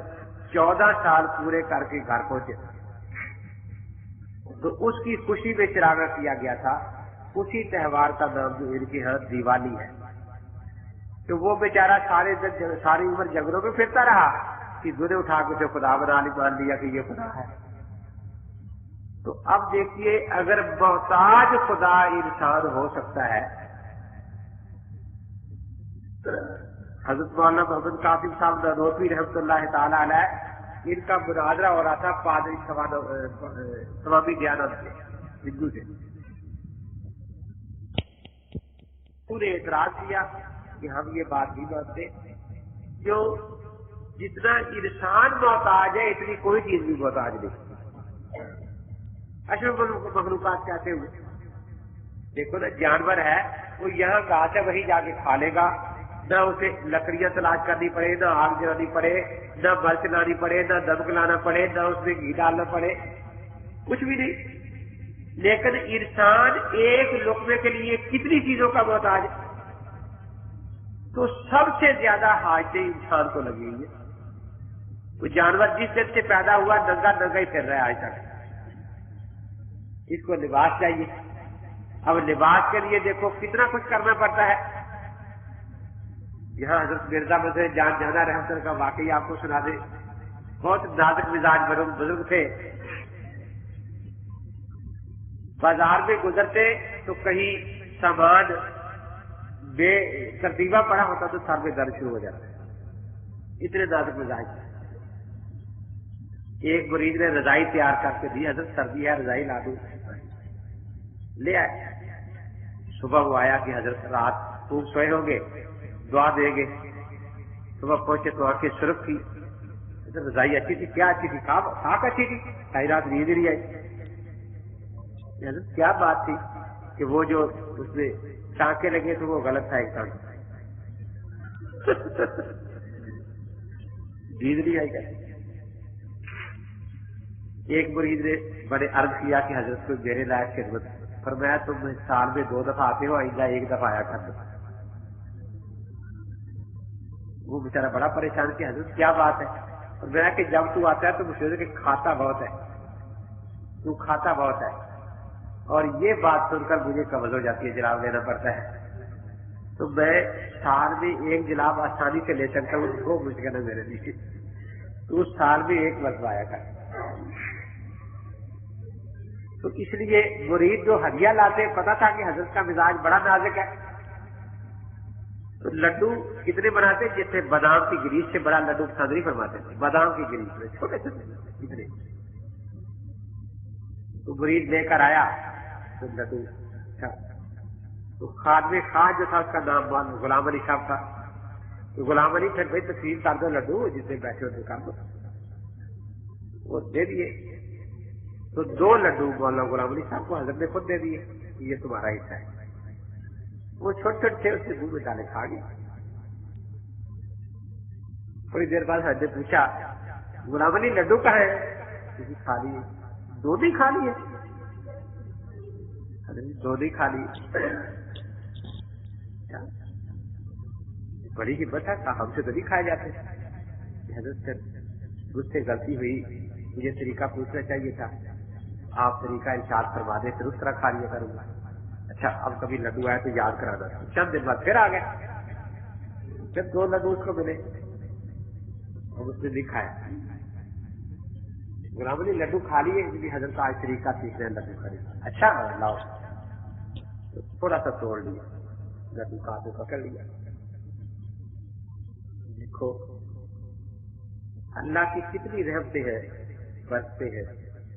A: 14 سال پورے کر کے گھر پہنچے، تو اس کی خوشی میں چراغاں کیا گیا تھا۔ اسی تہوار کا نام جو ان کے ہاں دیوالی ہے۔ تو وہ بیچارہ ساری عمر جنگلوں میں پھرتا رہا، کہ نے اٹھا کے خدا بنا مان لیا کہ یہ خدا ہے۔ تو اب دیکھیے، اگر محتاج خدا انسان ہو سکتا ہے، حضرت مولانا محمد قاسم صاحب نانوتوی رحمۃ اللہ تعالی علیہ، ان کا مناظرہ ہو رہا تھا پادری سوامی دیانند سے، ہندو سے۔ انہوں نے اعتراض کیا کہ ہم یہ بات نہیں مانتے، جو جتنا انسان محتاج ہے اتنی کوئی چیز بھی محتاج نہیں۔ اشرف مخلوقات کہتے ہوئے دیکھو نا، جانور ہے وہ یہاں گھاس ہے وہی جا کے کھا لے گا، نہ اسے لکڑیاں تلاش کرنی پڑے، نہ آگ جلانی پڑے، نہ برچ لانی پڑے، نہ نمک لانا پڑے، نہ اس میں گھی ڈالنا پڑے، کچھ بھی نہیں۔ لیکن انسان ایک لقمے کے لیے کتنی چیزوں کا محتاج ہے؟ تو سب سے زیادہ حاجتیں انسان کو لگی ہوئی ہے۔ وہ جانور جس دن سے پیدا ہوا ننگا ننگا ہی پھر رہا ہے آج تک، اس کو لباس چاہیے۔ اب لباس کے لیے دیکھو کتنا کچھ کرنا پڑتا ہے۔ یہاں حضرت مرزا مسعود جان جانا رحمت اللہ کا واقعی آپ کو سنا دے، بہت نازک مزاج بزرگ تھے، بازار میں گزرتے تو کہیں سامان بے ترتیبہ پڑا ہوتا تو سر میں درد شروع ہو جاتا، اتنے نازک مزاج تھے۔ ایک مریض نے رضائی تیار کر کے دی، حضرت سردی ہے رضائی لا دوں، لے آئے۔ صبح وہ آیا کہ حضرت رات خوب سوئے ہوں گے، دعا دیں گے۔ صبح پہنچے تو آنکھیں سرخ تھی، حضرت رضائی اچھی تھی، کیا اچھی تھی؟ خاک اچھی تھی، ساری رات نیند نہیں آئی۔ حضرت کیا بات تھی؟ کہ وہ جو اس میں ٹانکے لگے تو وہ غلط تھا، ایک ٹانکہ نیند نہیں آئی کیا؟ ایک مریض نے بڑے عرض کیا کہ حضرت کو میرے لائق خدمت، فرمایا تم سال میں 2 دفعہ آتے ہو، آئندہ 1 دفعہ آیا کر دو۔ وہ بیچارہ بڑا پریشان کہ حضرت کیا بات ہے؟ فرمایا کہ جب تو آتا ہے تو مجھے کہ کھاتا بہت ہے، تو کھاتا بہت ہے، اور یہ بات سن کر مجھے قبض ہو جاتی ہے، جلاب لینا پڑتا ہے، تو میں سال میں 1 جلاب آسانی سے لے سکتا ہوں، 2 مشکل ہے میرے لیے، تو اس سال میں 1 مرتبہ آیا کر۔ تو اس لیے مرید جو ہدیہ لاتے پتا تھا کہ حضرت کا مزاج بڑا نازک ہے، تو لڈو کتنے بناتے جیسے بادام کی گریس سے بڑا لڈو پسند نہیں فرماتے تھے، بادام کی گریس میں چھوٹے چھوٹے اتنے. تو مرید لے کر آیا تو لڈو اچھا. تو خادم خاص جو تھا اس کا نام غلام علی صاحب تھا. تو غلام علی پھر بھائی تقسیم کر دو لڈو جتنے بیٹھے ہوتے کر دو، وہ دے دیے. تو 2 لڈو مولانا غلام علی صاحب کو حضرت نے خود دے دیے، یہ تمہارا حصہ ہے. وہ چھوٹے چھوٹے تھے، اس کے منہ میں ڈالے کھا گیا. تھوڑی دیر بعد حضرت نے پوچھا غلام علی لڈو کہاں ہے؟ کسی کھا لیے. 2 نہیں کھا لیے؟ حضرت 2 نہیں کھا لیے. بڑی ہمت ہے، ہم سے تو نہیں کھائے جاتے. حضرت سے مجھ سے غلطی ہوئی، مجھے طریقہ پوچھنا چاہیے تھا، آپ طریقہ ارشاد فرما دیں پھر اس طرح کھا لیا کروں گا. اچھا اب کبھی لڈو آئے تو یاد کرانا. چند دن بعد پھر آ گئے، پھر 2 لڈو اس کو ملے اور اس نے نہیں کھایا. غلام علی لڈو کھا لیے کیونکہ حضرت آج طریقہ سیکھ رہے ہیں لڈو کھانے. اچھا لاؤ، تھوڑا سا توڑ لیا لڈو کا ہاتھ پکڑ لیا. دیکھو اللہ کی کتنی رحمتیں ہیں، برستے ہیں.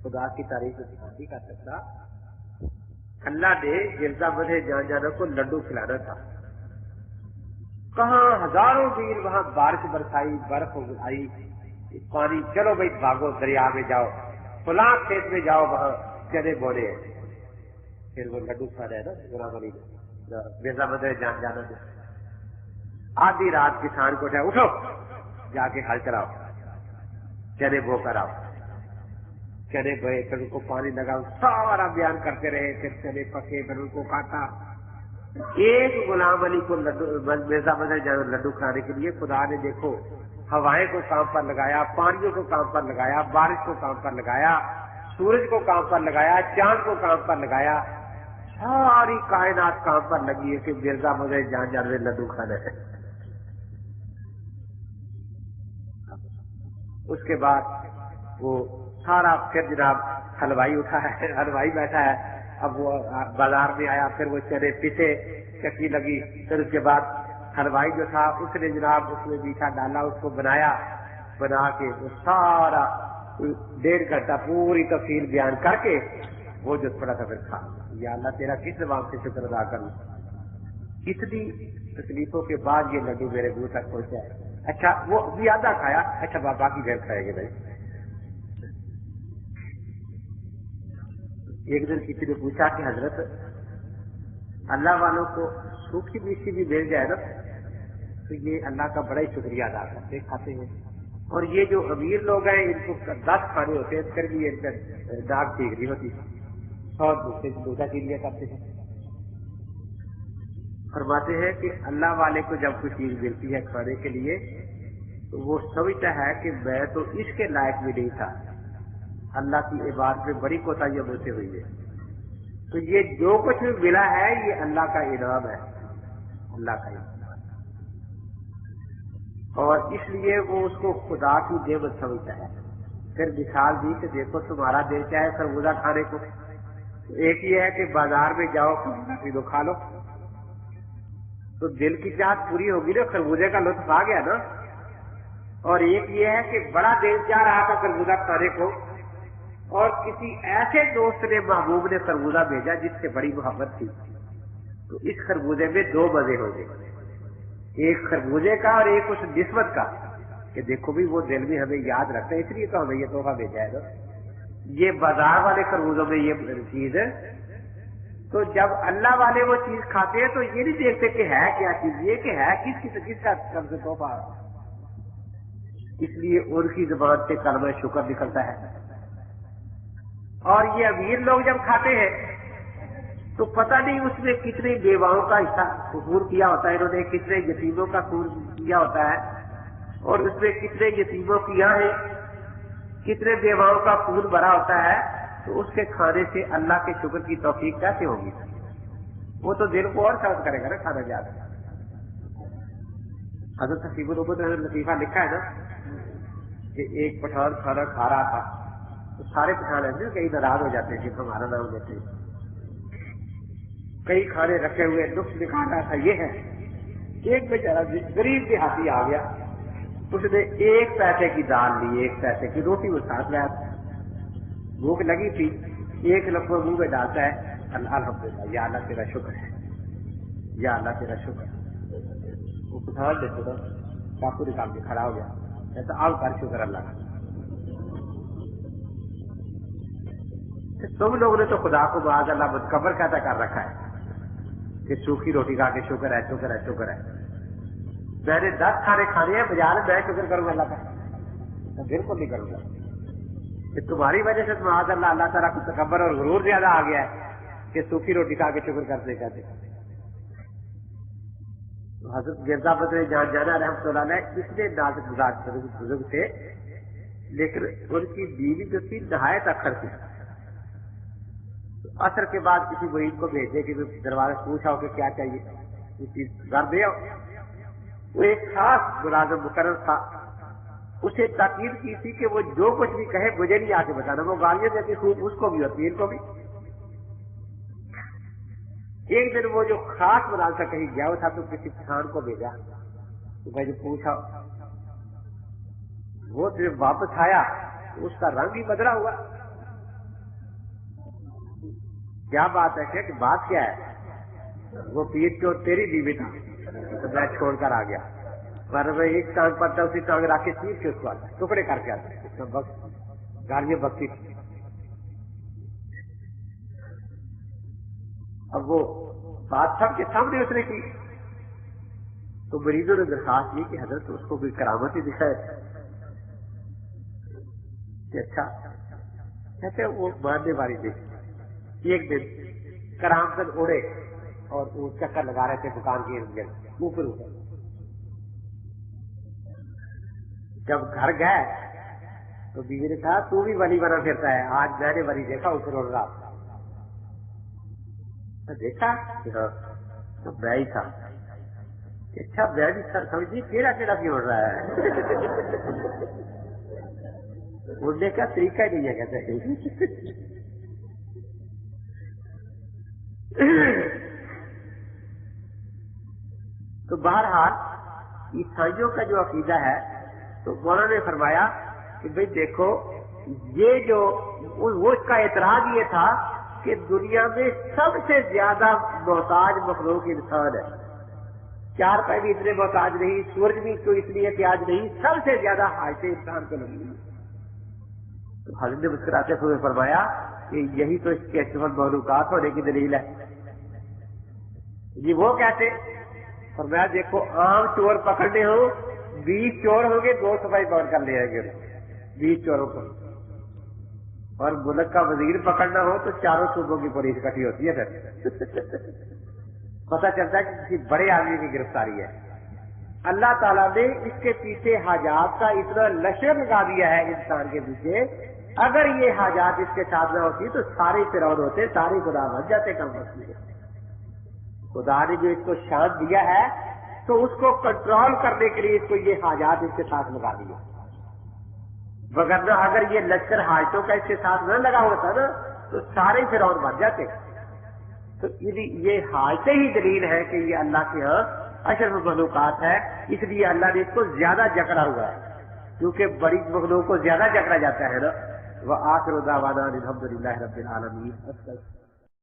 A: خدا کی تعریف نہیں کر سکتا. اللہ نے مرزا مدح جان جانا کو لڈو کھلانا تھا. کہاں ہزاروں میل وہاں بارش برسائی، برف آئی، پانی، چلو بھائی بھاگو دریا میں جاؤ، فلاں کھیت میں جاؤ وہاں چنے بونے ہیں. پھر وہ لڈو کھا رہے ہیں نا غلام علی نے، مرزا مدح جان جانا نے. آدھی رات کسان کو اٹھایا، اٹھو جا کے ہل چلاؤ، چنے بو کر آؤ. چنے بوئے، پھر ان کو پانی لگا، سارا بیان کرتے رہے. پھر چنے پکے، پھر ان کو کاٹا. ایک غلام علی کو مرزا مدح جان لڈو کھانے کے لیے خدا نے دیکھو ہوائیں کو کام پر لگایا، پانیوں کو کام پر لگایا، بارش کو کام پر لگایا، سورج کو کام پر لگایا، چاند کو کام پر لگایا. ساری کائنات کام پر لگی ہے کہ مرزا مدح جان جان میں لڈو کھانا ہے. اس کے بعد وہ سارا پھر جناب حلوائی اٹھا ہے، حلوائی بیٹھا ہے. اب وہ بازار میں آیا، پھر وہ چنے پیسے، چکی لگی. پھر اس کے بعد حلوائی جو تھا اس نے جناب اس میں میٹھا ڈالا، اس کو بنایا، بنا کے وہ سارا 1.5 گھنٹہ پوری تفصیل بیان کر کے وہ جو تھوڑا سا پھر کھا. یا اللہ تیرا کس زبان سے شکر ادا کروں، کتنی تکلیفوں کے بعد یہ لڈو میرے منہ تک پہنچا ہے. اچھا وہ بھی آدھا کھایا. اچھا باقی گھر کھائیں گے بھائی. ایک دن کسی نے پوچھا کہ حضرت اللہ والوں کو سوکھی میٹھی بھی مل جائے نا تو یہ اللہ کا بڑا ہی شکریہ ادا کرتے کھاتے ہیں، اور یہ جو امیر لوگ ہیں ان کو 10 کھانے ہوتے ہیں پھر بھی ان کا داغ ٹھیک نہیں ہوتی، اور دوسرا چیز لیا کرتے ہیں. فرماتے ہیں کہ اللہ والے کو جب کوئی چیز ملتی ہے کھانے کے لیے تو وہ سمجھتا ہے کہ میں تو اس کے لائق بھی نہیں تھا، اللہ کی عبادت میں بڑی کوتاہیاں مجھ سے ہوئی ہے. تو یہ جو کچھ بھی ملا ہے یہ اللہ کا انعام ہے، اللہ کا انعام. اور اس لیے وہ اس کو خدا کی نعمت سمجھتا ہے. پھر مثال دی کہ دیکھو تمہارا دل چاہے خربوزہ کھانے کو، ایک یہ ہے کہ بازار میں جاؤ خربوزہ کھا لو تو دل کی چاہت پوری ہوگی نا، خربوزے کا لطف آ گیا نا. اور ایک یہ ہے کہ بڑا دل چاہ رہا تھا خربوزہ کھانے کو اور کسی ایسے دوست نے محبوب نے خربوزہ بھیجا جس سے بڑی محبت تھی، تو اس خربوزے میں 2 مزے ہو گئے، ایک خربوزے کا اور ایک اس نسبت کا کہ دیکھو بھی وہ دل میں ہمیں یاد رکھتا ہے اس لیے تو ہمیں یہ تحفہ بھیجا ہے نا. یہ بازار والے خربوزوں میں یہ چیز ہے. تو جب اللہ والے وہ چیز کھاتے ہیں تو یہ نہیں دیکھتے کہ ہے کیا چیز، یہ کہ ہے کس کا طرف سے تحفہ. اس لیے ان کی زبان سے کلمہ شکر نکلتا ہے. اور یہ امیر لوگ جب کھاتے ہیں تو پتہ نہیں اس میں کتنے بیواؤں کا حصہ قبول کیا ہوتا ہے، انہوں نے کتنے یتیموں کا قبول کیا ہوتا ہے، اور اس میں کتنے یتیموں کی ہیں، کتنے بیواؤں کا خون بھرا ہوتا ہے. تو اس کے کھانے سے اللہ کے شکر کی توفیق کیسے ہوگی؟ وہ تو دل کو اور سرد کرے گا نا کھانا زیادہ. حضرت حسیب العبد نے لطیفہ لکھا ہے نا کہ ایک پٹھان کھانا کھا رہا تھا تو سارے پٹھان ایسے کئی ناراض ہو جاتے ہیں کہ ہمارا نام لیتے ہیں. کئی کھانے رکھے ہوئے نقص نکال رہا تھا، یہ ہے ایک بیچارہ غریب دیہاتی آ گیا، اس نے 1 پیسے کی دال لی، 1 پیسے کی روٹی وہ ساتھ لایا، بھوک لگی تھی، 1 لقمہ منہ میں ڈالتا ہے، الحمدللہ یا اللہ تیرا شکر ہے، یا اللہ تیرا شکر ہے۔ وہ پٹھان دیتے نا چاقو نکال کے کھڑا ہو گیا، کہتا اب کر شکر اللہ کا۔ تم لوگوں نے تو خدا کو معاذ اللہ متکبر کہتا کر رکھا ہے کہ سوکھی روٹی کھا کے شکر ہے شکر ہے شکر ہے۔ میں نے 10 کھانے کھانے ہیں، بجائے میں شکر کروں گا اللہ کا؟ میں بالکل نہیں کروں گا کہ تمہاری وجہ سے معاذ اللہ اللہ تعالیٰ کو تکبر اور غرور زیادہ آ گیا ہے کہ سوکھی روٹی کھا کے شکر کرتے کہتے۔ حضرت مرزا بدر جان جانا رحمۃ اللہ علیہ اتنے نازک مزاج بزرگ تھے، لیکن ان کی بیوی جو تھی نہایت اکثر تھی۔ عصر کے بعد کسی مرید کو بھیجے کہ دروازے سے پوچھا ہو کہ کیا چاہیے، یہ چیز گھر دے آؤ۔ وہ ایک خاص ملازم مقرر تھا، اسے تاکید کی تھی کہ وہ جو کچھ بھی کہے مجھے نہیں آ کے بتانا، وہ گالیاں دیتی خوب اس کو بھی اور پیر کو بھی۔ ایک دن وہ جو خاص ملازم کہیں گیا ہوا تھا تو کسی کسان کو بھیجا تو میں نے پوچھا، وہ جب واپس آیا تو اس کا رنگ ہی بدلا ہوا۔ کیا بات ہے کہ بات کیا ہے؟ وہ پیر چور تیری بیوی تھا تو میں چھوڑ کر آ گیا، پر میں ایک ٹانگ پڑتا اسی ٹانگ رکھ کے چیز کے اس کو آتا ٹکڑے کر کے آتا، گالیاں بکتی تھی۔ اب وہ بات سب کے سامنے اس نے کی تو مریضوں نے درخواست کی کہ حضرت اس کو کوئی کرامت ہی دکھائے کہ اچھا کہتے وہ ماننے والی دیکھی۔ ایک دن کرامت اڑے اور وہ چکر لگا رہے تھے دکان کے ارد گرد اوپر اوپر۔ جب گھر گئے تو بیوی نے کہا تو بھی ولی بنا پھرتا ہے، آج میں نے ولی دیکھا اوپر اڑ رہا، دیکھا کہ ہاں تو میں ہی تھا۔ اچھا میں بھی سر سمجھیے کیڑا کیڑا بھی اڑ رہا ہے، اڑنے کا طریقہ ہی نہیں ہے کہتے۔ تو بہرحال عیسائیوں کا جو عقیدہ ہے تو مولانا نے فرمایا کہ بھئی دیکھو یہ جو وہ اس کا اعتراض یہ تھا کہ دنیا میں سب سے زیادہ محتاج مخلوق انسان ہے، 4 روپے بھی اتنے محتاج نہیں، سورج بھی تو اس لیے احتیاج نہیں، سب سے زیادہ حاجتیں انسان کو لگی۔ تو حضرت نے مسکراتے ہوئے فرمایا کہ یہی تو اس کے اشرف مخلوقات ہونے کی دلیل ہے۔ جی وہ کیسے؟ فرمایا دیکھو عام چور پکڑنے ہو 20 چور ہوں گے 2 صفائی پکڑ کر لے آئیں گے 20 چوروں کو، اور ملک کا وزیر پکڑنا ہو تو 4 صوبوں کی پولیس اکٹھی ہوتی ہے، پھر پتہ چلتا ہے کہ کسی بڑے آدمی کی گرفتاری ہے۔ اللہ تعالیٰ نے اس کے پیچھے حاجات کا اتنا لشکر لگا دیا ہے انسان کے پیچھے، اگر یہ حاجات اس کے ساتھ نہ ہوتی تو سارے فرعون ہوتے، سارے خدا بن جاتے کم مسئلے۔ خدا نے جو اس کو شان دیا ہے تو اس کو کنٹرول کرنے کے لیے اس کو یہ حاجات اس کے ساتھ لگا دیا، وگرنہ اگر یہ لشکر حاجتوں کا اس کے ساتھ نہ لگا ہوتا نا تو سارے فرعون بن جاتے۔ تو یہ حاجتیں ہی دلیل ہے کہ یہ اللہ کے ہاں اشرف مخلوقات ہے، اس لیے اللہ نے اس کو زیادہ جکڑا ہوا ہے، کیونکہ بڑی مخلوق کو زیادہ جکڑا جاتا ہے نا۔ وآخر دعوانا الحمدللہ رب العالمین۔